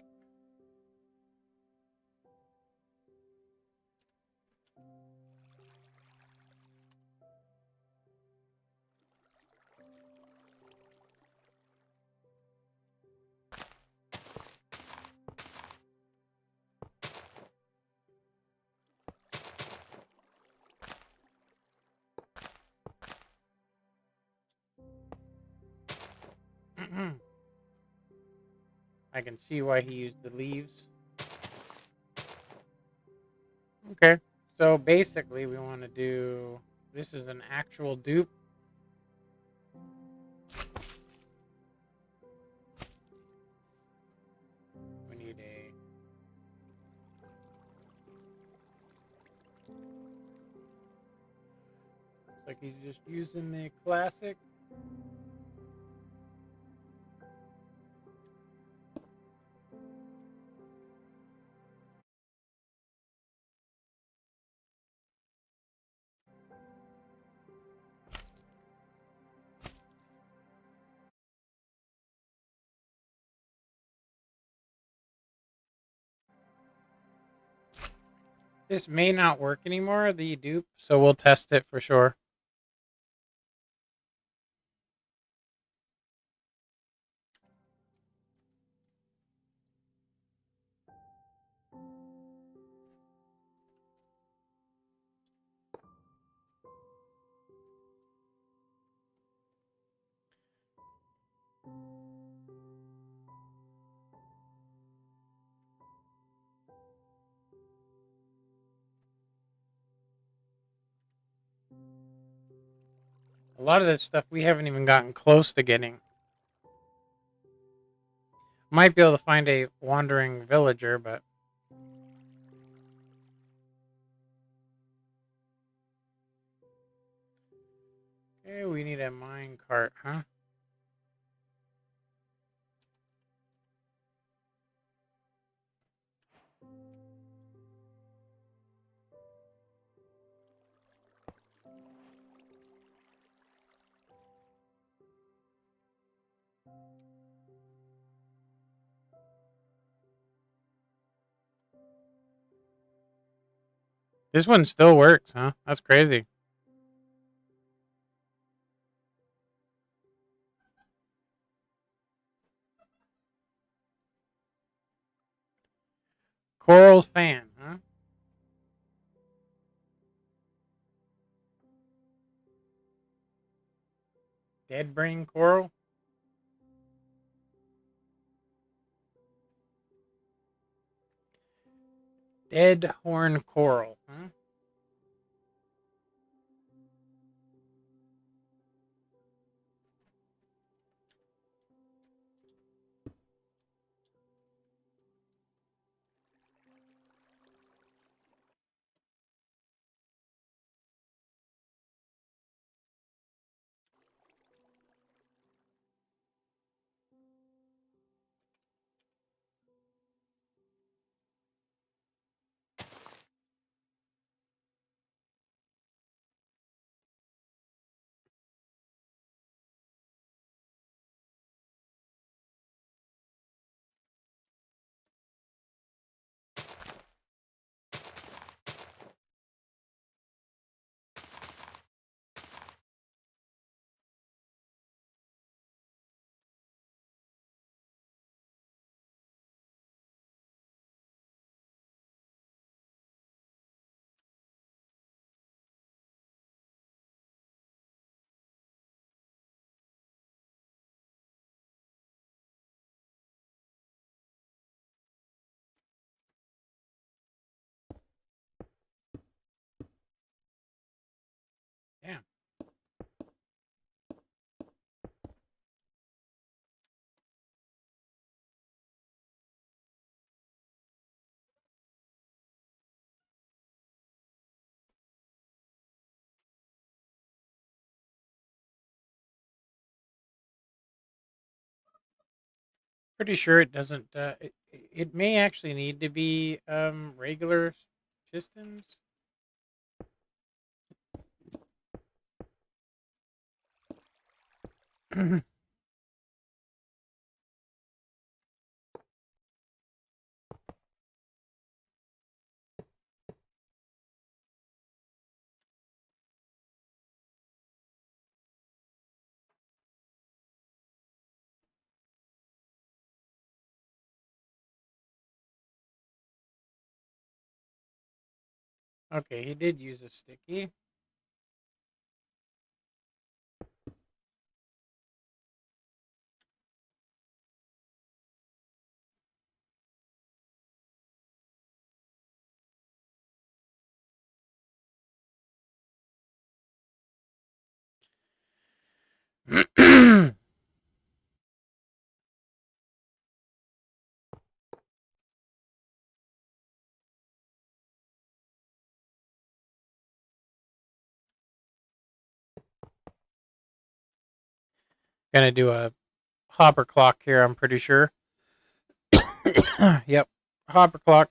I can see why he used the leaves. Okay, so basically we want to do. This is an actual dupe. We need a. Looks like he's just using the classic. This may not work anymore, the dupe, so we'll test it for sure. A lot of this stuff we haven't even gotten close to getting. Might be able to find a wandering villager, but okay, we need a mine cart, huh? This one still works, huh? That's crazy. Coral's fan, huh? Dead brain coral? Dead horn coral, huh? Damn. Pretty sure it doesn't. It may actually need to be regular pistons. Okay, he did use a sticky. Gonna do a hopper clock here, I'm pretty sure. Yep, hopper clock.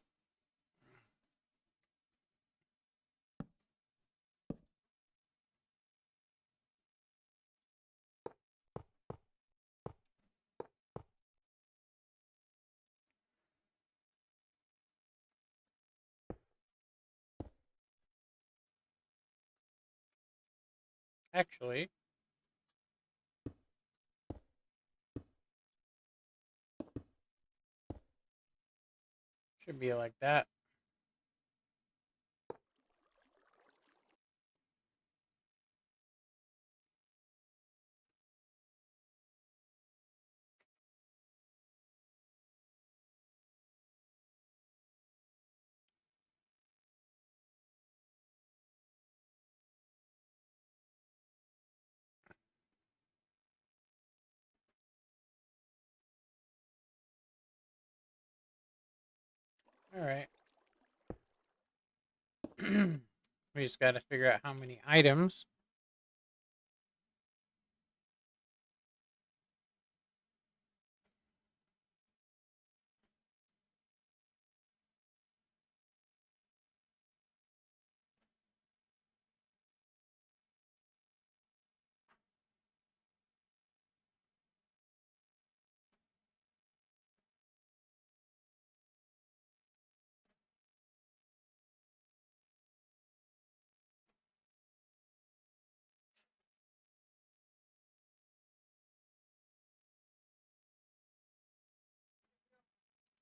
Actually, should be like that. All right. We just got to figure out how many items.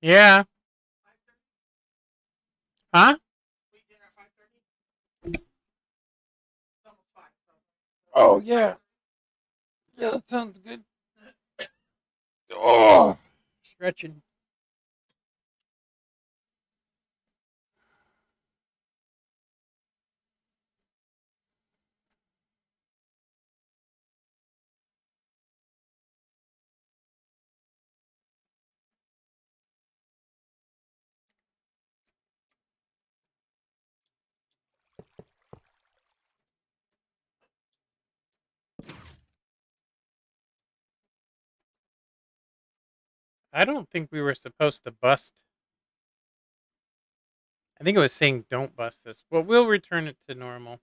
Yeah. Huh? Oh yeah. Yeah, that sounds good. Oh, stretching. I don't think we were supposed to bust. I think it was saying don't bust this, but we'll return it to normal.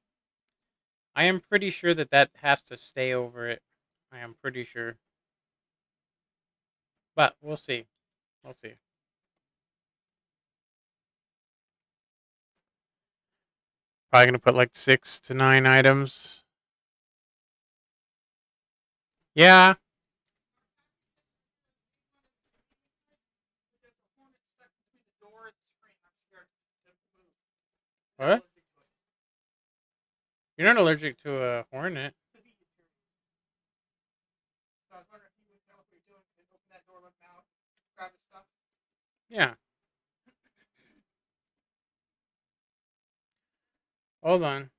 I am pretty sure that that has to stay over it. I am pretty sure. But we'll see. We'll see. Probably going to put like 6 to 9 items. Yeah. What? You're not allergic to a hornet. Yeah. Hold on.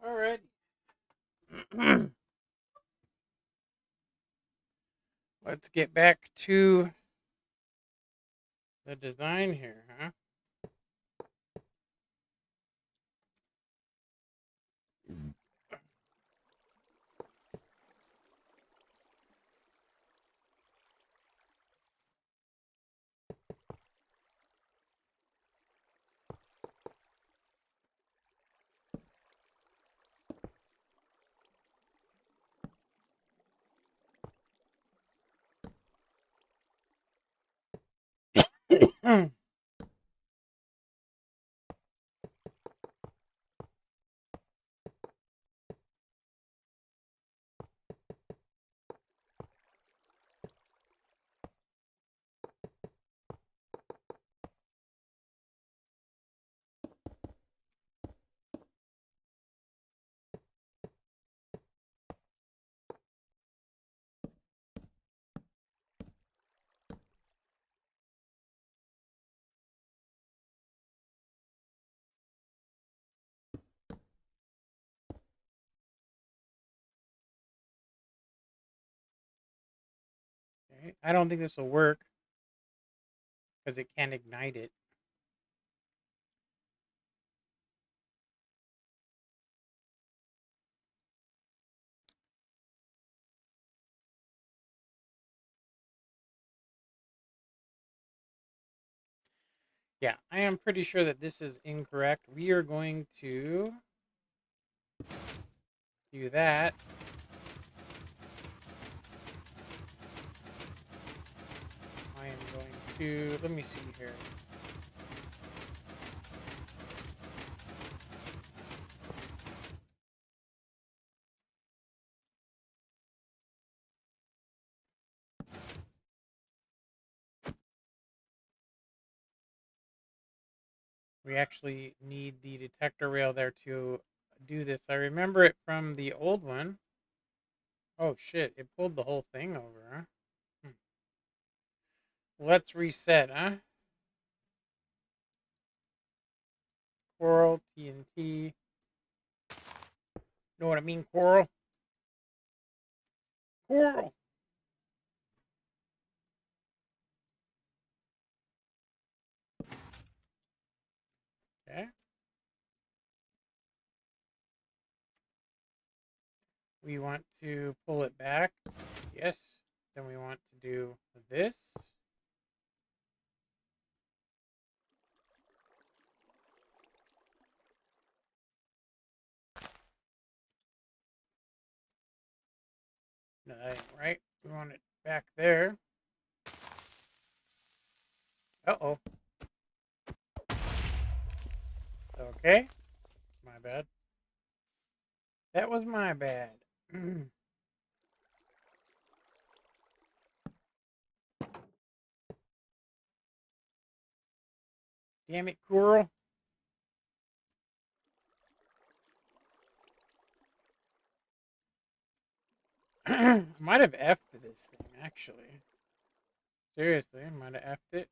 All right. Let's get back to the design here, huh? Okay. I don't think this will work because it can't ignite it. Yeah, I am pretty sure that this is incorrect. We are going to do that. I am going to, let me see here. We actually need the detector rail there to do this. I remember it from the old one. Oh shit, it pulled the whole thing over, huh? Let's reset, huh? Coral, TNT. Know what I mean, Coral? Coral! Okay. We want to pull it back. Yes. Then we want to do this. No, that ain't right. We want it back there. Uh-oh. Okay. My bad. That was my bad. Damn it, Coral. Might have effed this thing, actually. Seriously, might have effed it.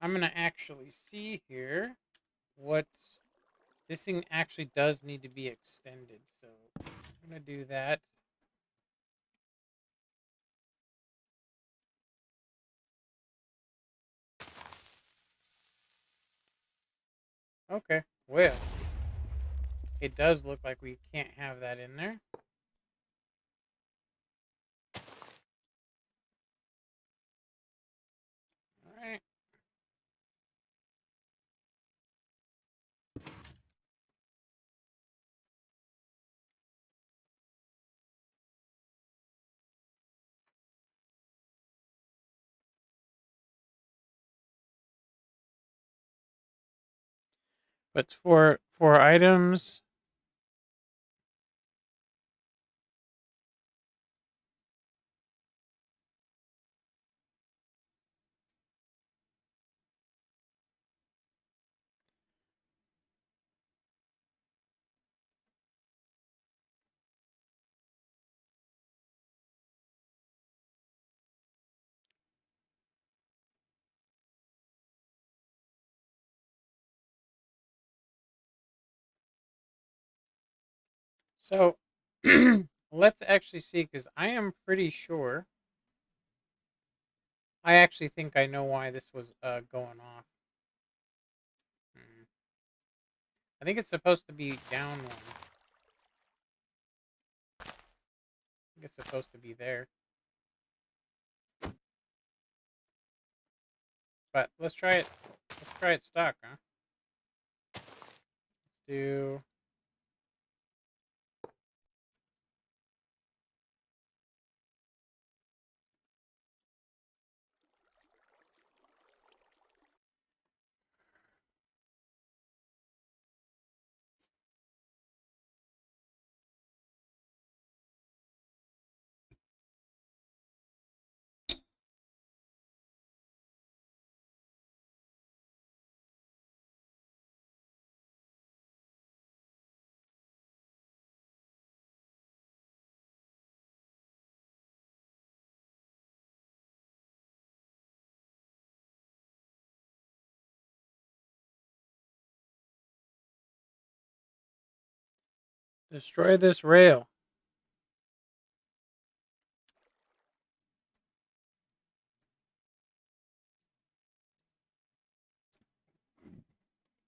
I'm going to actually see here what... This thing actually does need to be extended, so I'm going to do that. Okay, well, it does look like we can't have that in there. Alright. But for items... So, let's actually see, because I am pretty sure... I actually think I know why this was going off. Hmm. I think it's supposed to be down one. I think it's supposed to be there. But let's try it. Let's try it stock, huh? Let's do... Destroy this rail.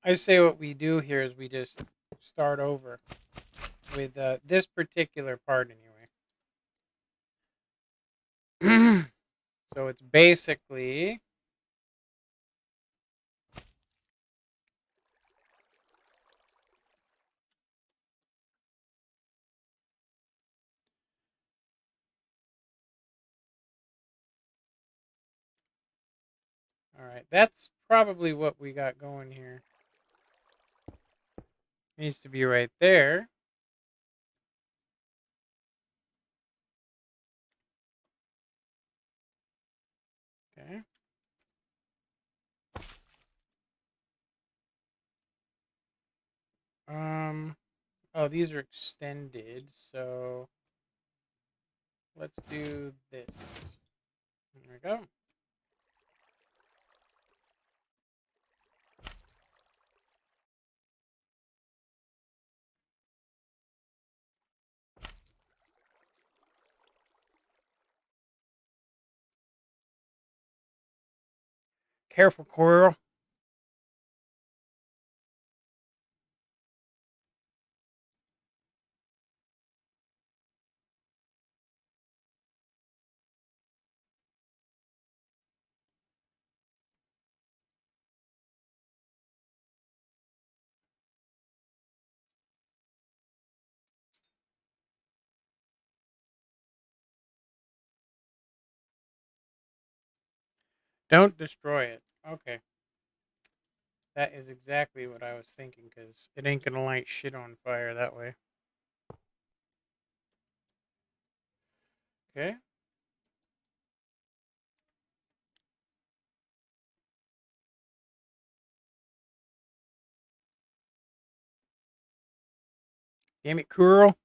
I say what we do here is we just start over with this particular part anyway. So it's basically all right. That's probably what we got going here. Needs to be right there. Okay. Oh, these are extended, so let's do this. There we go. Careful, Coral. Don't destroy it. Okay. That is exactly what I was thinking, because it ain't gonna light shit on fire that way. Okay. Damn it, Coral.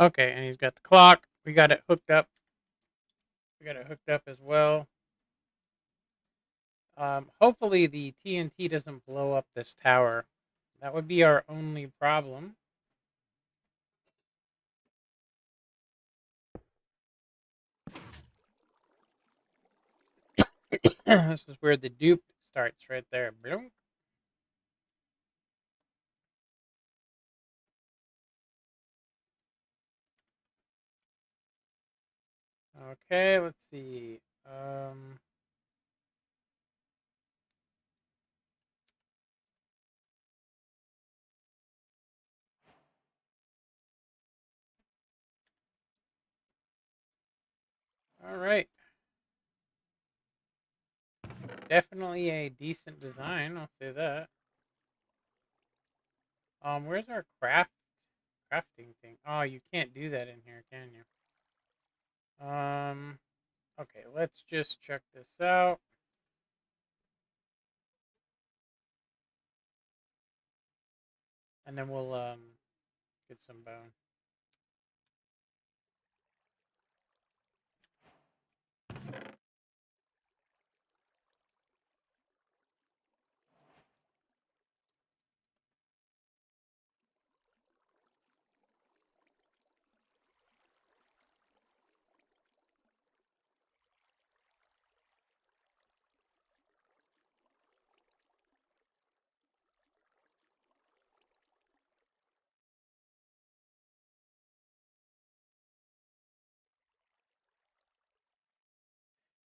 Okay, and he's got the clock. We got it hooked up. We got it hooked up as well. Hopefully the TNT doesn't blow up this tower. That would be our only problem. This is where the dupe starts right there. Bloom. Okay, let's see. All right. Definitely a decent design, I'll say that. Where's our crafting thing? Oh, you can't do that in here, can you? Okay, let's just check this out. And then we'll get some bone.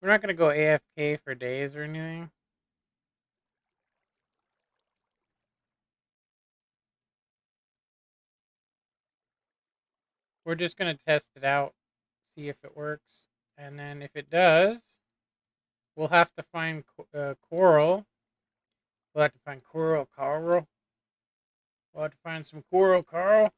We're not gonna go AFK for days or anything. We're just gonna test it out, see if it works, and then if it does, we'll have to find coral. We'll have to find coral, Carl. We'll have to find some coral, Carl.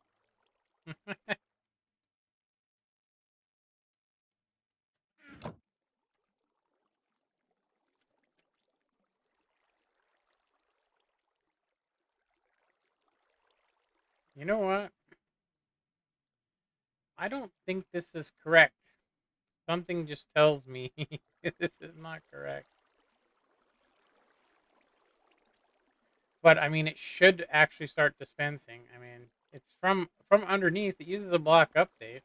You know what? I don't think this is correct. Something just tells me this is not correct. But I mean, it should actually start dispensing. I mean, it's from underneath. It uses a block update.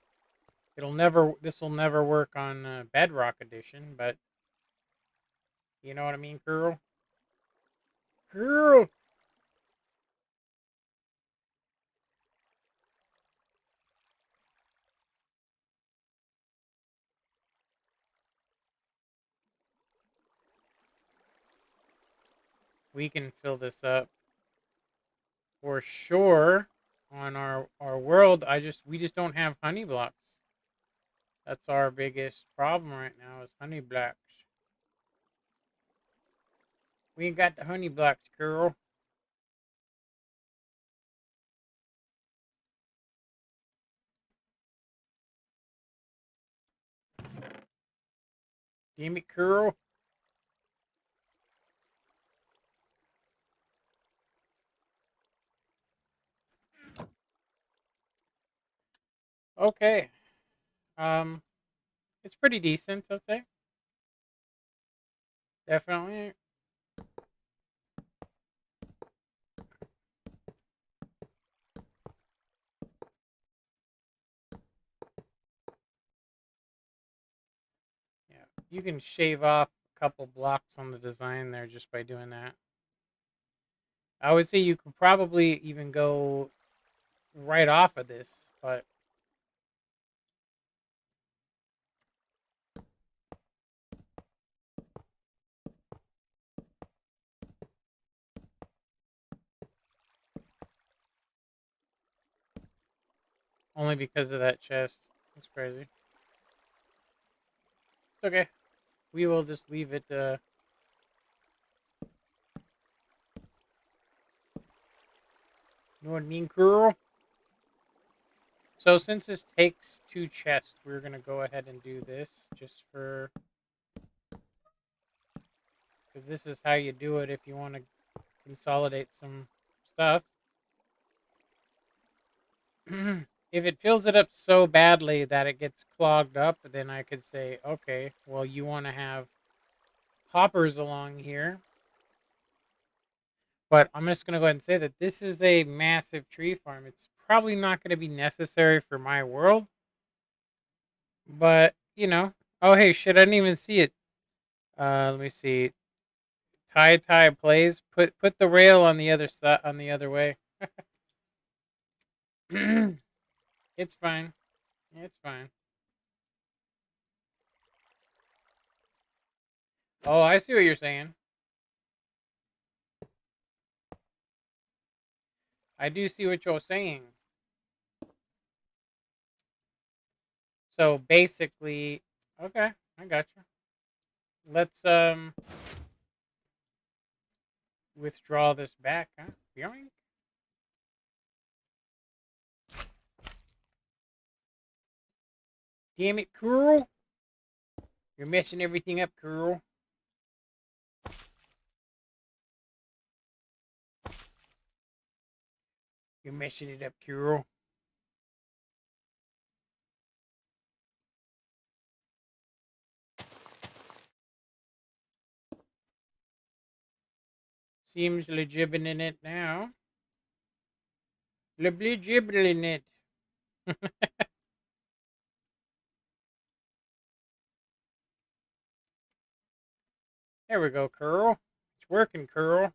It'll never. This will never work on Bedrock Edition, but you know what I mean, girl. Girl, we can fill this up for sure. On our world, we just don't have honey blocks. That's our biggest problem right now is honey blocks. We ain't got the honey blocks, girl. Damn it, girl. Okay. Um, it's pretty decent, I'll say. Definitely. Yeah. You can shave off a couple blocks on the design there just by doing that. I would say you could probably even go right off of this, but only because of that chest. That's crazy. It's okay. We will just leave it. You know what I mean, girl? So since this takes 2 chests, we're gonna go ahead and do this just for because this is how you do it if you want to consolidate some stuff. If it fills it up so badly that it gets clogged up, then I could say, okay, well, you want to have hoppers along here. But I'm just going to go ahead and say that this is a massive tree farm. It's probably not going to be necessary for my world. But, oh, hey, shit, I didn't even see it. Let me see. Tie plays. Put the rail on the other side, on the other way. It's fine. It's fine. Oh, I see what you're saying. I do see what you're saying. So basically, okay, I got you. Let's withdraw this back, huh? Yoink. Damn it, Curl. You're messing everything up, Curl. You're messing it up, Curl. Seems legitimate it now. Legitimate it. There we go, Curl. It's working, Curl.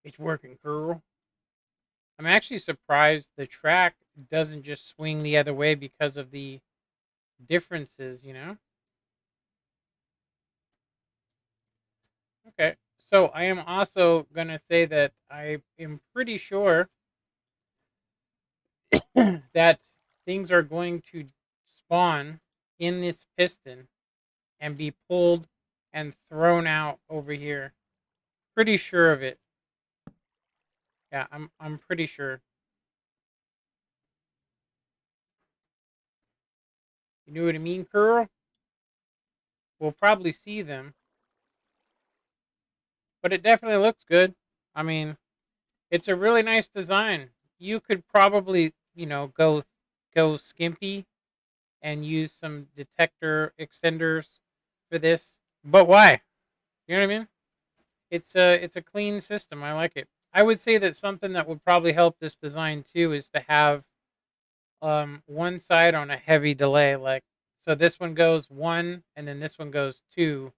It's working, Curl. I'm actually surprised the track doesn't just swing the other way because of the differences. Okay. So I am also going to say that I am pretty sure that things are going to spawn in this piston and be pulled and thrown out over here. Pretty sure of it. Yeah, I'm pretty sure. You know what I mean, Curl? We'll probably see them, but it definitely looks good. I mean, it's a really nice design. You could probably, go skimpy and use some detector extenders for this. But why? You know what I mean? it's a clean system. I like it. I would say that something that would probably help this design too is to have one side on a heavy delay, like so this one goes 1 and then this one goes 2,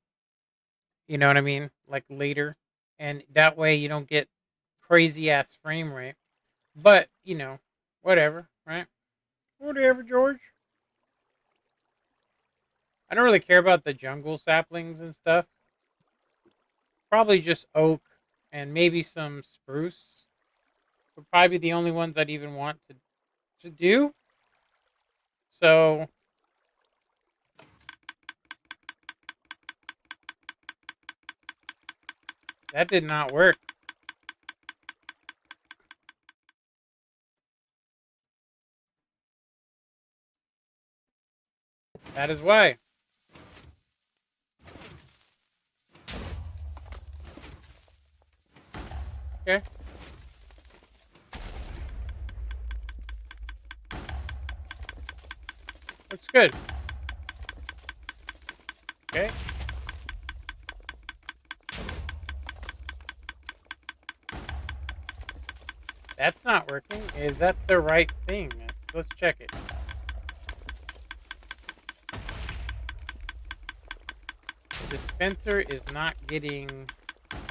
you know what I mean? Like later. And that way you don't get crazy ass frame rate. But, whatever, right? Whatever, George. I don't really care about the jungle saplings and stuff. Probably just oak and maybe some spruce would probably be the only ones I'd even want to do. So that did not work. That is why. Okay. Looks good. Okay. That's not working. Is that the right thing? Let's check it. The dispenser is not getting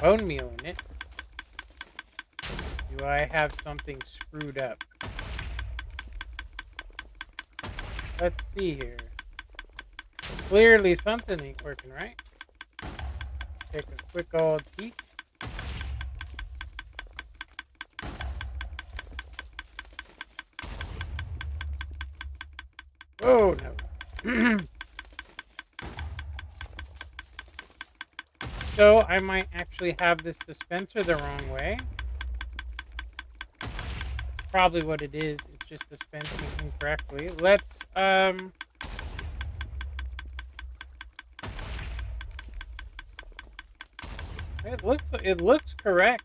bone meal in it. Do I have something screwed up? Let's see here. Clearly something ain't working right. Take a quick old peek. Oh no. So I might actually have this dispenser the wrong way. That's probably what it is. It's just dispensing incorrectly. Let's it looks correct.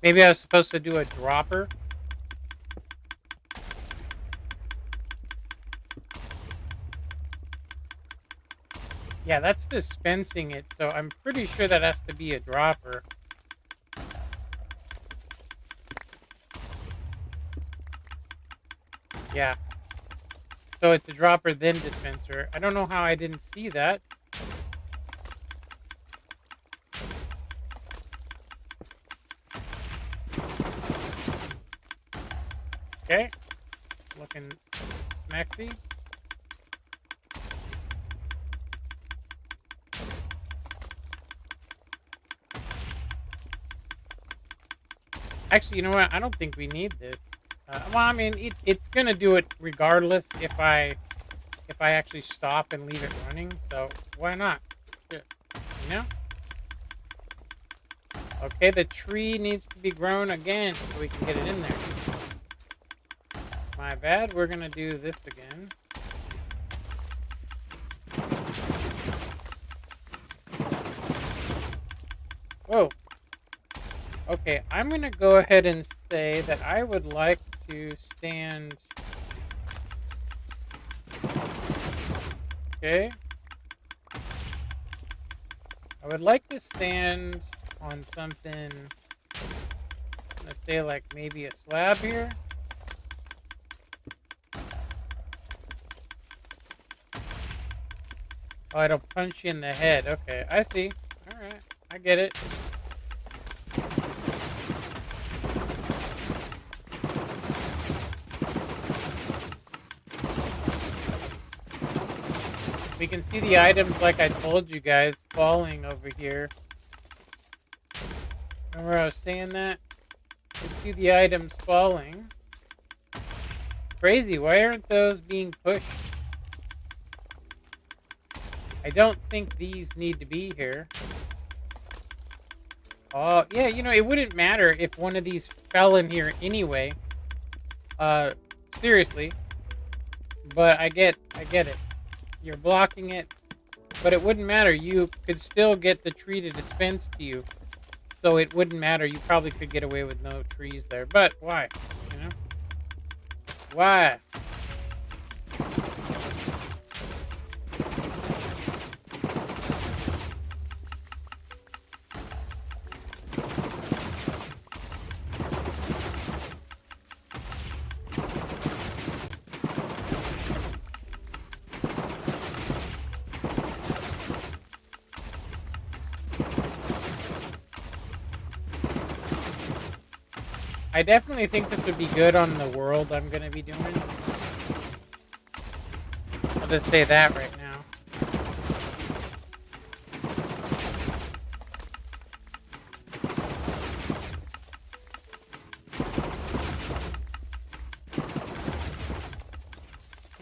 Maybe I was supposed to do a dropper. Yeah, that's dispensing it, so I'm pretty sure that has to be a dropper. Yeah. So it's a dropper, then dispenser. I don't know how I didn't see that. Okay. Looking smexy. Actually, you know what? I don't think we need this. Well, I mean, it's gonna do it regardless if I actually stop and leave it running. So why not? You know? Okay, the tree needs to be grown again so we can get it in there. My bad. We're gonna do this again. Whoa. Okay, I'm gonna go ahead and say that I would like to stand. Okay. I would like to stand on something. Let's say like maybe a slab here. Oh, it'll punch you in the head. Okay, I see. Alright, I get it. We can see the items like I told you guys falling over here. Remember I was saying that? You can see the items falling. Crazy, why aren't those being pushed? I don't think these need to be here. Oh, yeah, it wouldn't matter if one of these fell in here anyway. Seriously. But I get it. You're blocking it. But it wouldn't matter. You could still get the tree to dispense to you. So it wouldn't matter. You probably could get away with no trees there. But why? Why? I definitely think this would be good on the world I'm going to be doing. I'll just say that right now.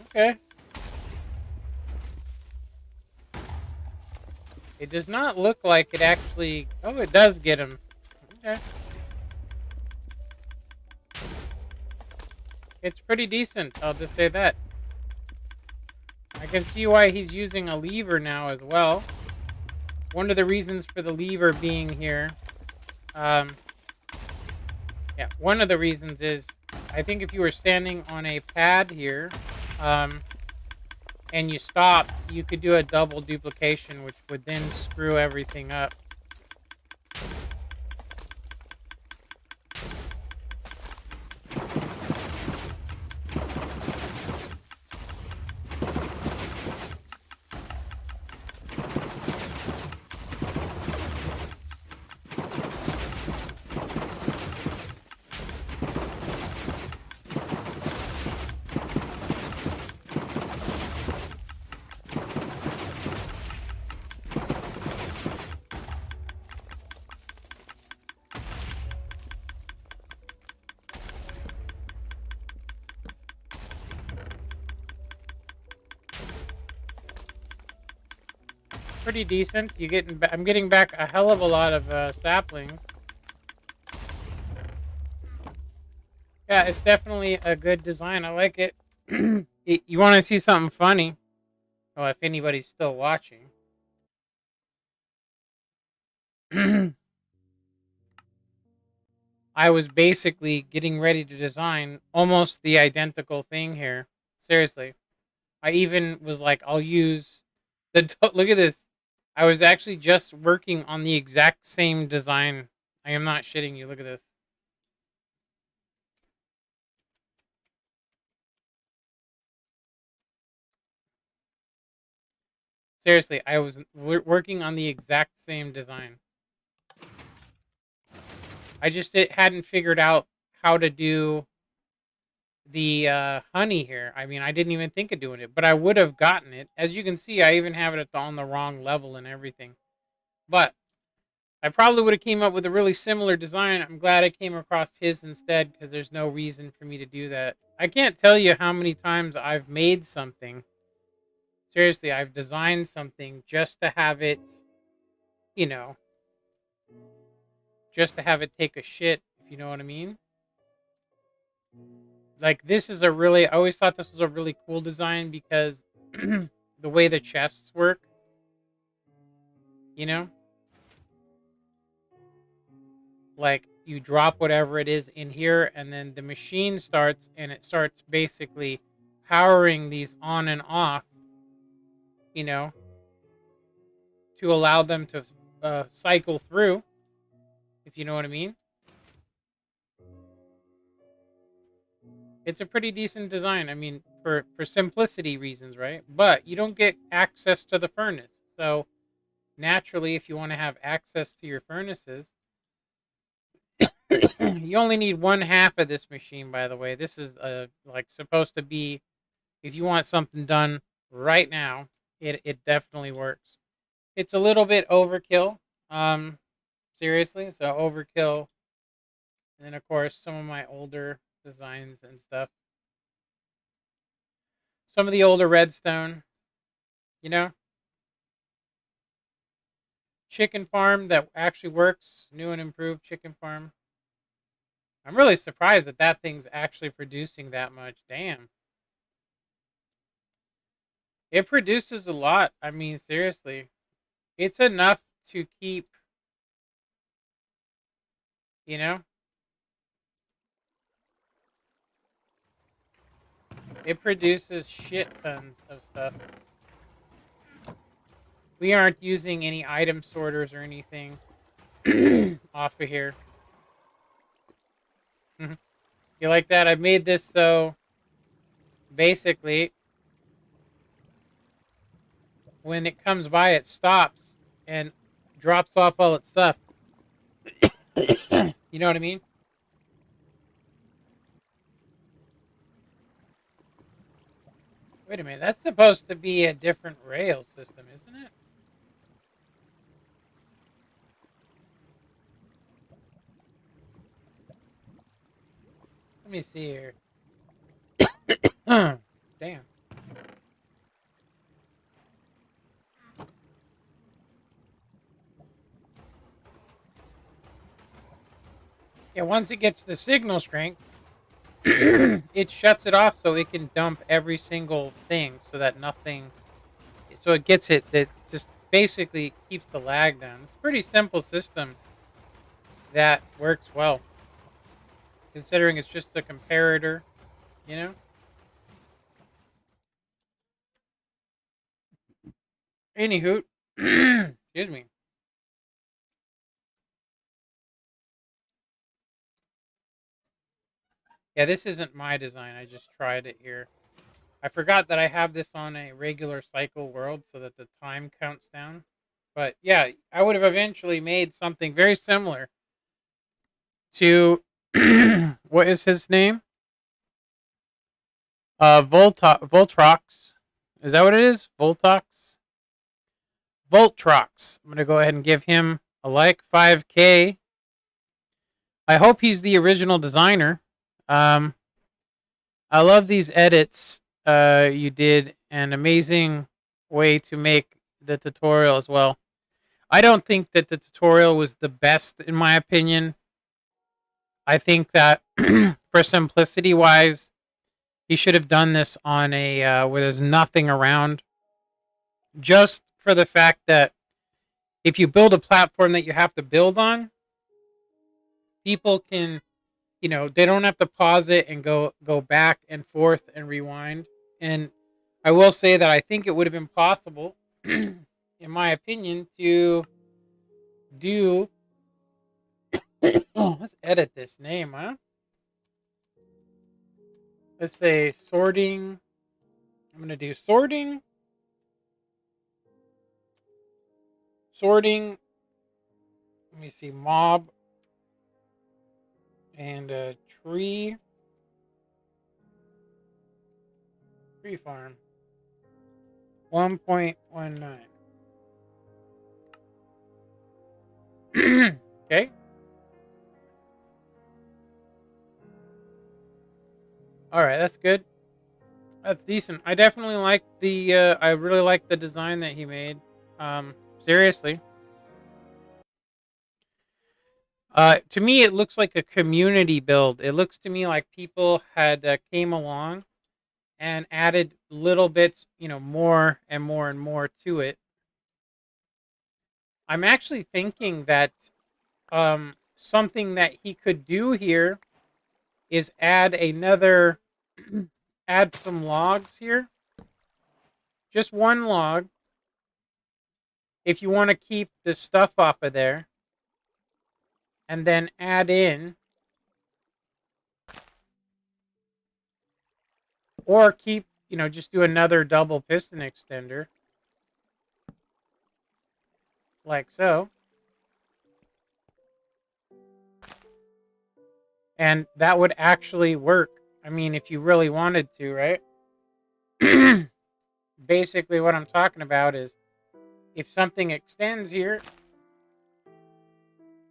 Okay. It does not look like it actually... Oh, it does get him. Okay. It's pretty decent, I'll just say that. I can see why he's using a lever now as well. One of the reasons for the lever being here... yeah, one of the reasons is... I think if you were standing on a pad here... and you stop, you could do a double duplication, which would then screw everything up. Pretty decent. I'm getting back a hell of a lot of saplings. Yeah, it's definitely a good design. I like it. You want to see something funny? Well, if anybody's still watching. I was basically getting ready to design almost the identical thing here. Seriously. I even was like, I'll use look at this. I was actually just working on the exact same design. I am not shitting you. Look at this. Seriously, I was working on the exact same design. I just hadn't figured out how to do the honey here. I mean, I didn't even think of doing it, but I would have gotten it. As you can see, I even have it on the wrong level and everything. But I probably would have came up with a really similar design. I'm glad I came across his instead because there's no reason for me to do that. I can't tell you how many times I've made something. Seriously, I've designed something just to have it, you know, just to have it take a shit, if you know what I mean. Like, this is a really, I always thought this was a really cool design because the way the chests work, you know? Like, you drop whatever it is in here, and then the machine starts, and it starts basically powering these on and off, you know, to allow them to cycle through, if you know what I mean. It's a pretty decent design. I mean, for simplicity reasons, right? But you don't get access to the furnace. So naturally, if you want to have access to your furnaces, you only need one half of this machine, by the way. This is like supposed to be, if you want something done right now, it definitely works. It's a little bit overkill. Seriously, so overkill. And then of course some of my older designs and stuff. Some of the older Redstone, you know, chicken farm that actually works, new and improved chicken farm. I'm really surprised that that thing's actually producing that much. Damn. It produces a lot. I mean, seriously. It's enough to keep, you know? It produces shit tons of stuff. We aren't using any item sorters or anything off of here. You like that? I made this so basically when it comes by it stops and drops off all its stuff. You know what I mean? Wait a minute, that's supposed to be a different rail system, isn't it? Let me see here. Damn. Yeah, once it gets the signal strength, it shuts it off so it can dump every single thing so that nothing. So it gets it that just basically keeps the lag down. It's a pretty simple system that works well, considering it's just a comparator, you know? Anywho, excuse me. Yeah, this isn't my design. I just tried it here. I forgot that I have this on a regular cycle world so that the time counts down. But yeah, I would have eventually made something very similar to what is his name? Voltrox. Is that what it is? Voltox? Voltrox. I'm gonna go ahead and give him a like. 5K. I hope he's the original designer. Um, I love these edits. You did an amazing way to make the tutorial as well. I don't think that the tutorial was the best in my opinion. I think that for simplicity wise, he should have done this on a where there's nothing around. Just for the fact that if you build a platform that you have to build on, people can, they don't have to pause it and go back and forth and rewind. And I will say that I think it would have been possible, in my opinion, to do. Let's edit this name, huh? Let's say sorting. I'm gonna do sorting. Let me see, mob and tree farm. 1.19. Okay. All right, that's good. That's decent. I definitely like the. I really like the design that he made. Um, Seriously. To me, it looks like a community build. It looks to me like people had came along and added little bits, more and more and more to it. I'm actually thinking that something that he could do here is add another, add some logs here. Just one log. If you want to keep the stuff off of there, and then add in, or keep, just do another double piston extender, like so. And that would actually work. I mean, if you really wanted to, right? Basically, what I'm talking about is if something extends here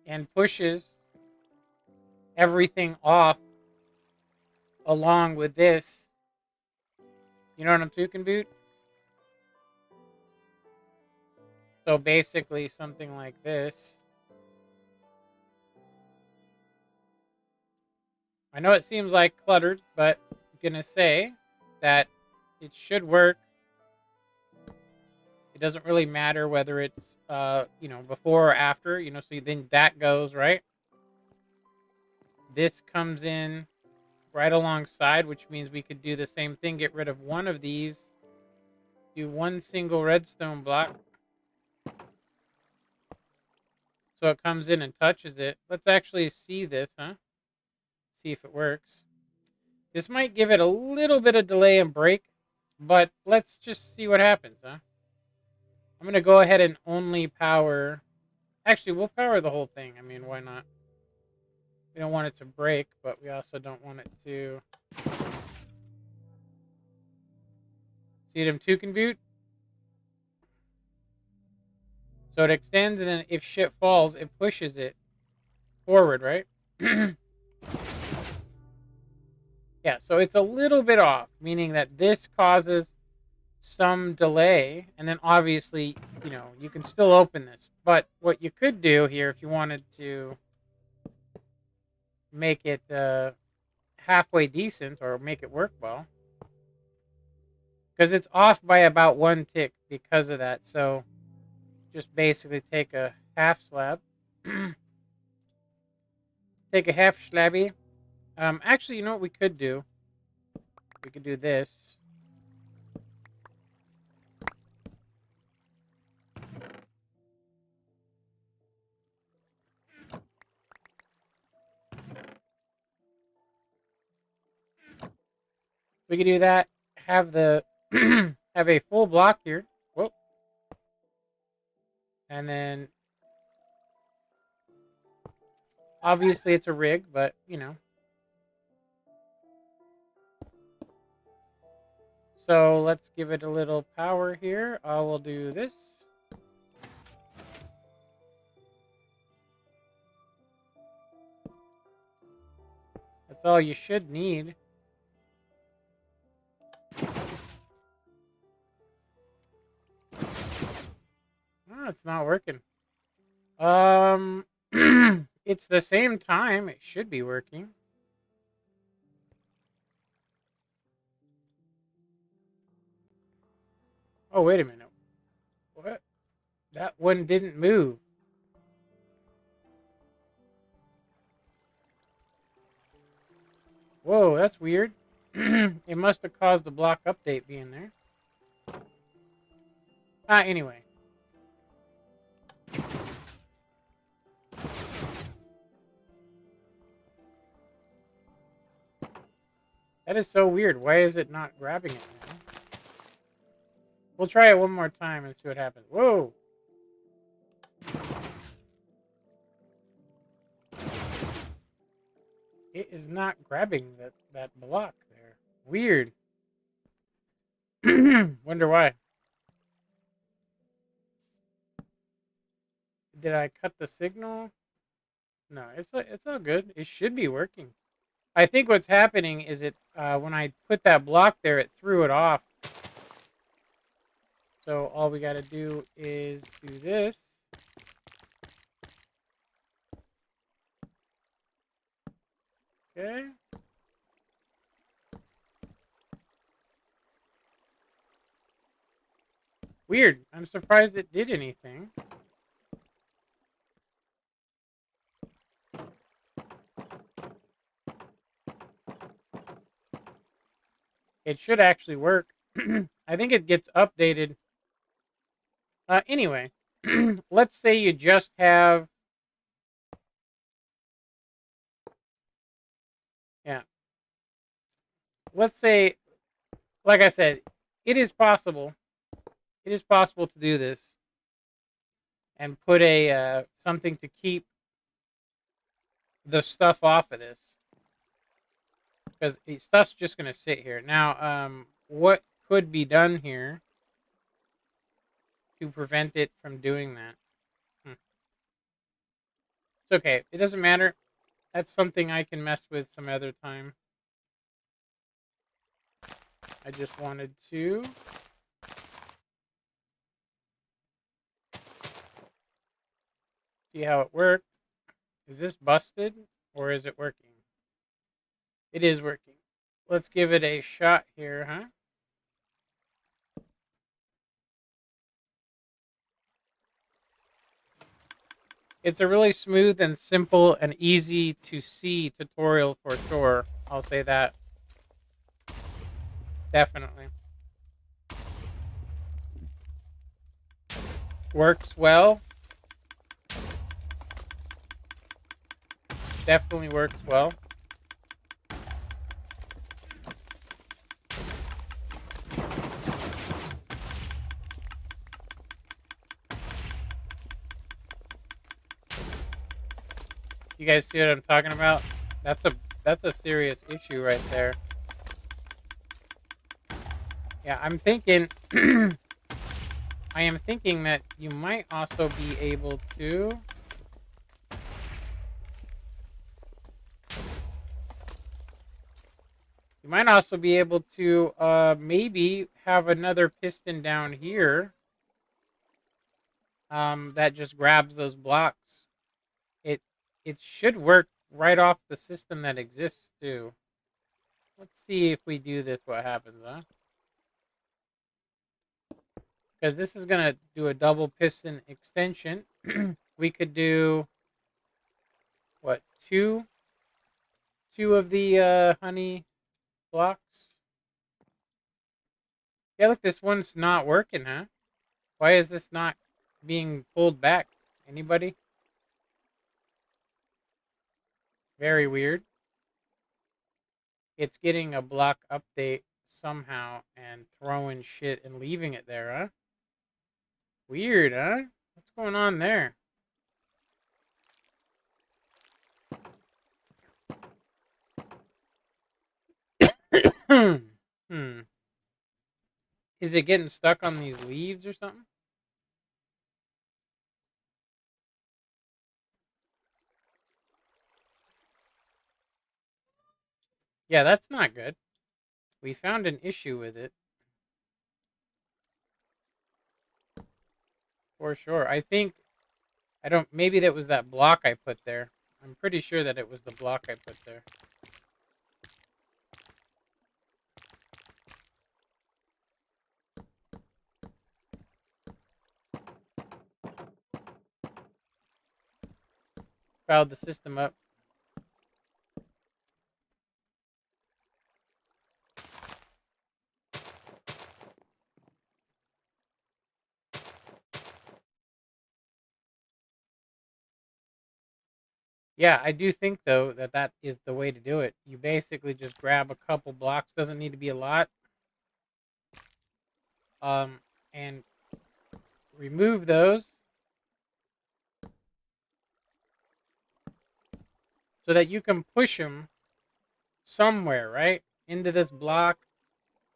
and pushes everything off along with this, you know what I'm talking about? So basically, something like this. I know it seems like cluttered, but I'm gonna say that it should work. It doesn't really matter whether it's before or after, so then that goes, right? This comes in right alongside, which means we could do the same thing, get rid of one of these, do one single redstone block. So it comes in and touches it. Let's actually see this, huh? See if it works. This might give it a little bit of delay and break, but let's just see what happens, huh? I'm going to go ahead and only power. Actually, we'll power the whole thing. I mean, why not? We don't want it to break, but we also don't want it to. See them two can boot? So it extends, and then if shit falls, it pushes it forward, right? Yeah, so it's a little bit off, meaning that this causes some delay, and then obviously, you know, you can still open this. But what you could do here, if you wanted to make it halfway decent or make it work well, because it's off by about 1 tick because of that. So just basically take a half slab, take a half slabby. Actually, you know what we could do? We could do this. We could do that. Have the have a full block here. Whoa. And then obviously it's a rig, but you know. So let's give it a little power here. I will do this. That's all you should need. Oh, it's not working. It's the same time. It should be working. Oh, wait a minute. What? That one didn't move. Whoa, that's weird. It must have caused the block update being there. Anyway. That is so weird. Why is it not grabbing it now? We'll try it one more time and see what happens. Whoa! It is not grabbing that block there. Weird. Wonder why. Did I cut the signal? No, it's all good. It should be working. I think what's happening is it when I put that block there, it threw it off. So all we got to do is do this. Okay. Weird. I'm surprised it did anything. It should actually work. I think it gets updated. Anyway, let's say you just have... Yeah. Let's say, like I said, it is possible. It is possible to do this and put a something to keep the stuff off of this, because the stuff's just going to sit here. Now, what could be done here to prevent it from doing that? It's okay. It doesn't matter. That's something I can mess with some other time. I just wanted to... see how it worked. Is this busted or is it working? It is working. Let's give it a shot here, huh? It's a really smooth and simple and easy to see tutorial for sure. I'll say that. Definitely. Works well. Definitely works well. You guys see what I'm talking about? That's a serious issue right there. Yeah, I'm thinking... I am thinking that you might also be able to... You might also be able to maybe have another piston down here that just grabs those blocks. It it should work right off the system that exists too. Let's see if we do this, what happens, huh? Because this is gonna do a double piston extension. We could do what, two of the honey blocks. Yeah, look, this one's not working, huh? Why is this not being pulled back? Anybody? Very weird. It's getting a block update somehow and throwing shit and leaving it there, huh? Weird, huh? What's going on there? Hmm. Is it getting stuck on these leaves or something? Yeah, that's not good. We found an issue with it. For sure. I don't, maybe that was that block I put there. I'm pretty sure that it was the block I put there. Fouled the system up. Yeah, I do think though that that is the way to do it. You basically just grab a couple blocks, doesn't need to be a lot, and remove those so that you can push them somewhere, right? Into this block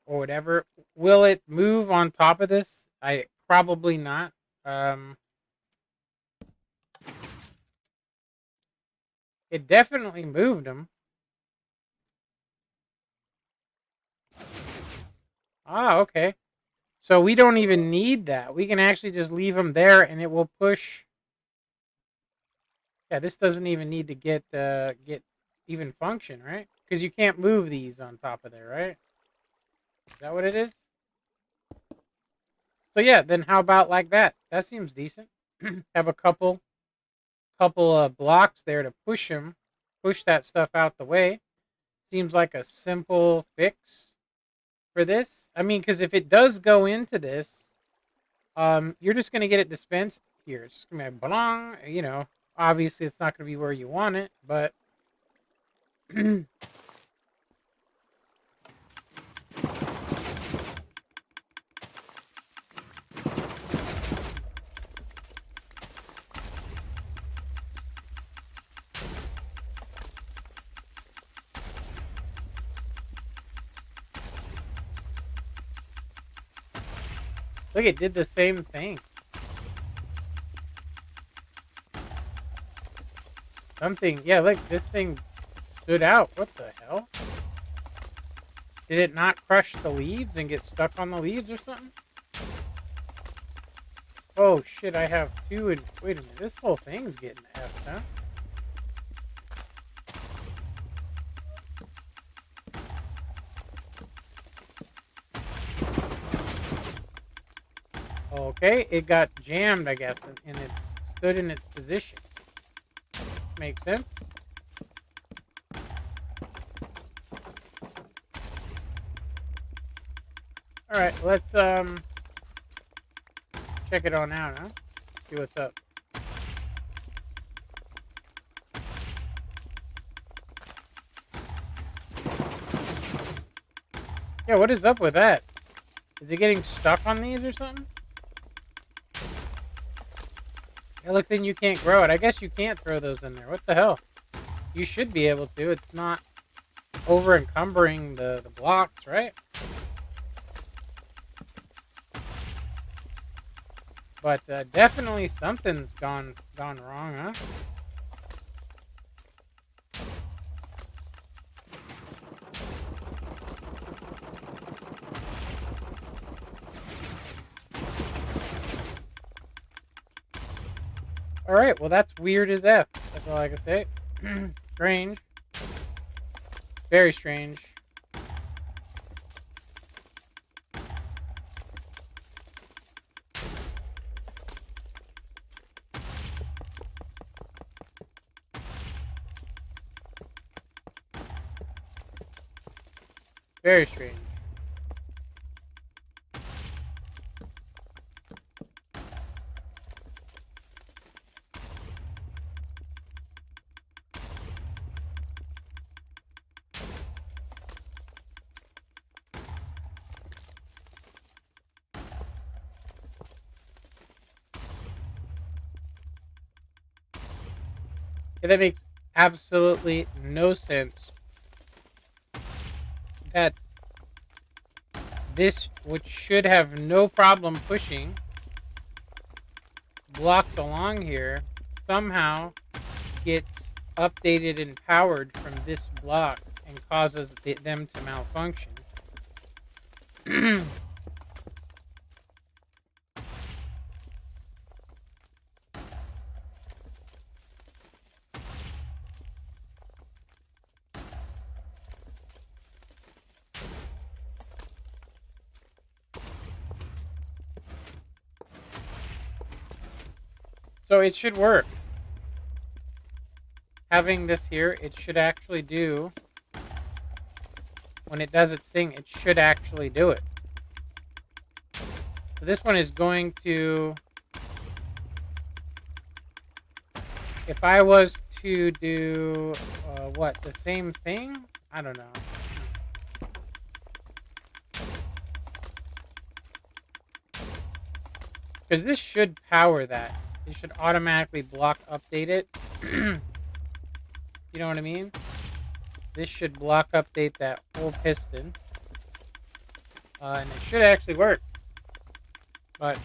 or whatever. Will it move on top of this? I probably not. Um, it definitely moved them. Ah, okay. So we don't even need that. We can actually just leave them there, and it will push. Yeah, this doesn't even need to get even function, right? Because you can't move these on top of there, right? Is that what it is? So yeah, then how about like that? That seems decent. Have a couple of blocks there to push that stuff out the way. Seems like a simple fix for this. I mean, because if it does go into this, you're just gonna get it dispensed here. It's just gonna be belong. You know, obviously it's not gonna be where you want it, but look, it did the same thing. Something, yeah, look, this thing stood out. What the hell? Did it not crush the leaves and get stuck on the leaves or something? Oh shit, I have two and wait a minute, this whole thing's getting effed, huh? Okay, it got jammed, I guess, and it stood in its position. Makes sense. All right, let's check it on out, huh? See what's up. Yeah, what is up with that? Is it getting stuck on these or something? Yeah, look, then you can't grow it. I guess you can't throw those in there. What the hell? You should be able to. It's not over encumbering the blocks, right? But definitely something's gone wrong, huh? Alright, well that's weird as F. That's all I can say. Strange. Very strange. Very strange. Yeah, that makes absolutely no sense. That this, which should have no problem pushing blocks along here, somehow gets updated and powered from this block and causes them to malfunction. So it should work. Having this here, it should actually do, when it does its thing, it should actually do it. So this one is going to, if I was to do, what, the same thing? I don't know. Because this should power that. It should automatically block update it. You know what I mean? This should block update that whole piston. And it should actually work. But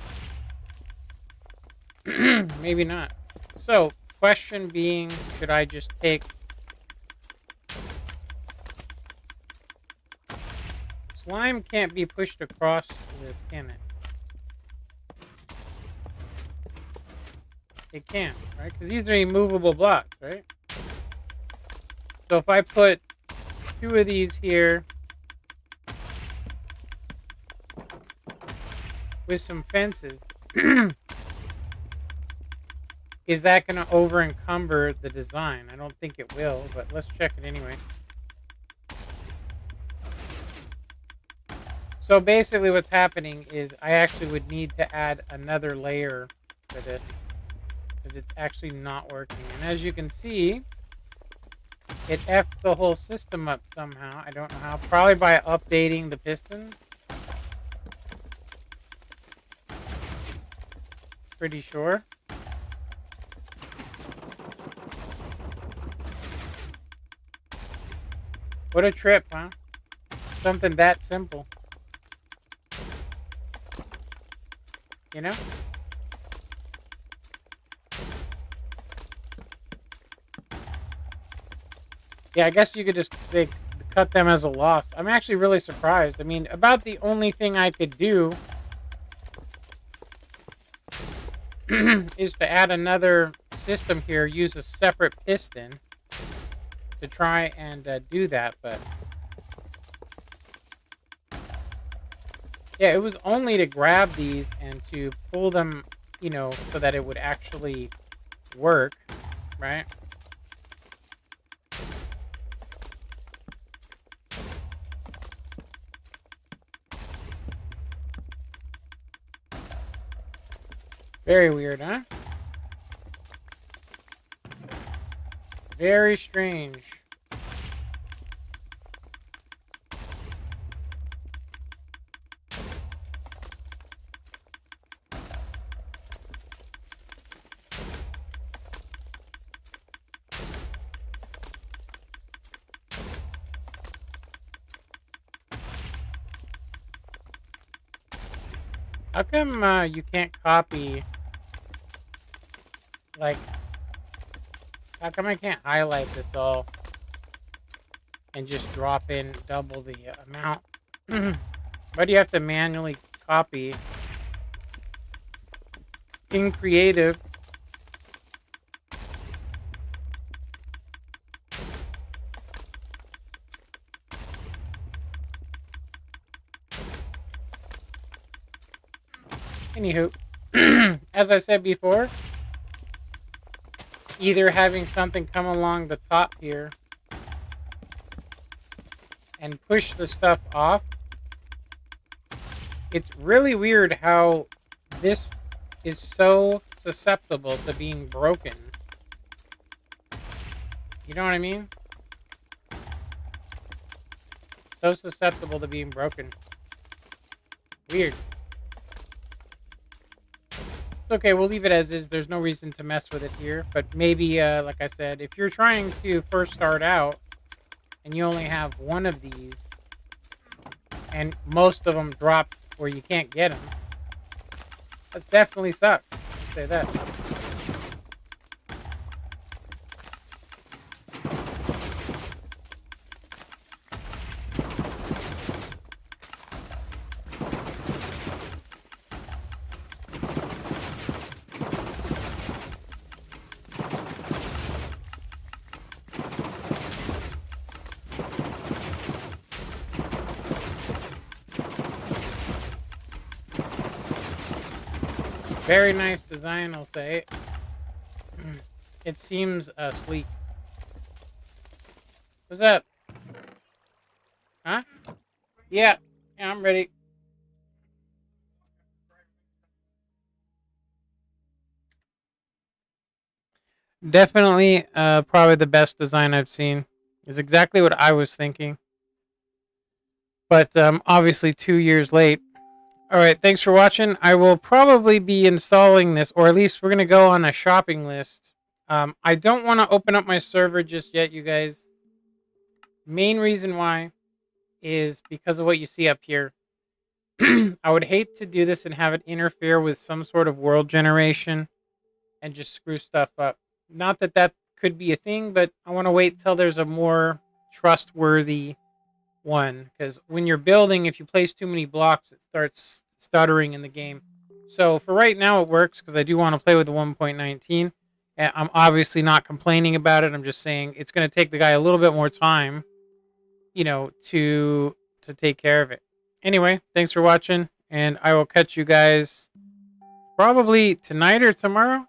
maybe not. So, question being, should I just take... Slime can't be pushed across this, can it? It can, right? Because these are immovable blocks, right? So if I put 2 of these here with some fences, is that going to over encumber the design? I don't think it will, but let's check it anyway. So basically what's happening is I actually would need to add another layer for this, because it's actually not working. And as you can see, it effed the whole system up somehow. I don't know how. Probably by updating the pistons. Pretty sure. What a trip, huh? Something that simple. You know? Yeah, I guess you could just say, cut them as a loss. I'm actually really surprised. I mean, about the only thing I could do is to add another system here, use a separate piston to try and do that, but yeah, it was only to grab these and to pull them, you know, so that it would actually work, right? Very weird, huh? Very strange. How come you can't copy, like, how come I can't highlight this all and just drop in double the amount? Why do you have to manually copy in creative? Anywho, as I said before, either having something come along the top here and push the stuff off. It's really weird how this is so susceptible to being broken. You know what I mean? So susceptible to being broken. Weird. It's okay, we'll leave it as is. There's no reason to mess with it here. But maybe, like I said, if you're trying to first start out and you only have one of these and most of them drop where you can't get them, that's definitely sucks. I'll say that. Very nice design, I'll say. It seems sleek. What's up? Huh? Yeah, I'm ready. Definitely, probably the best design I've seen. Is exactly what I was thinking. But obviously 2 years late. All right, thanks for watching. I will probably be installing this, or at least we're gonna go on a shopping list. I don't want to open up my server just yet, you guys. Main reason why is because of what you see up here. I would hate to do this and have it interfere with some sort of world generation and just screw stuff up. Not that that could be a thing, but I want to wait till there's a more trustworthy one. Because when you're building, if you place too many blocks, it starts stuttering in the game. So for right now, it works because I do want to play with the 1.19. I'm obviously not complaining about it. I'm just saying it's going to take the guy a little bit more time, to take care of it. Anyway, thanks for watching, and I will catch you guys probably tonight or tomorrow.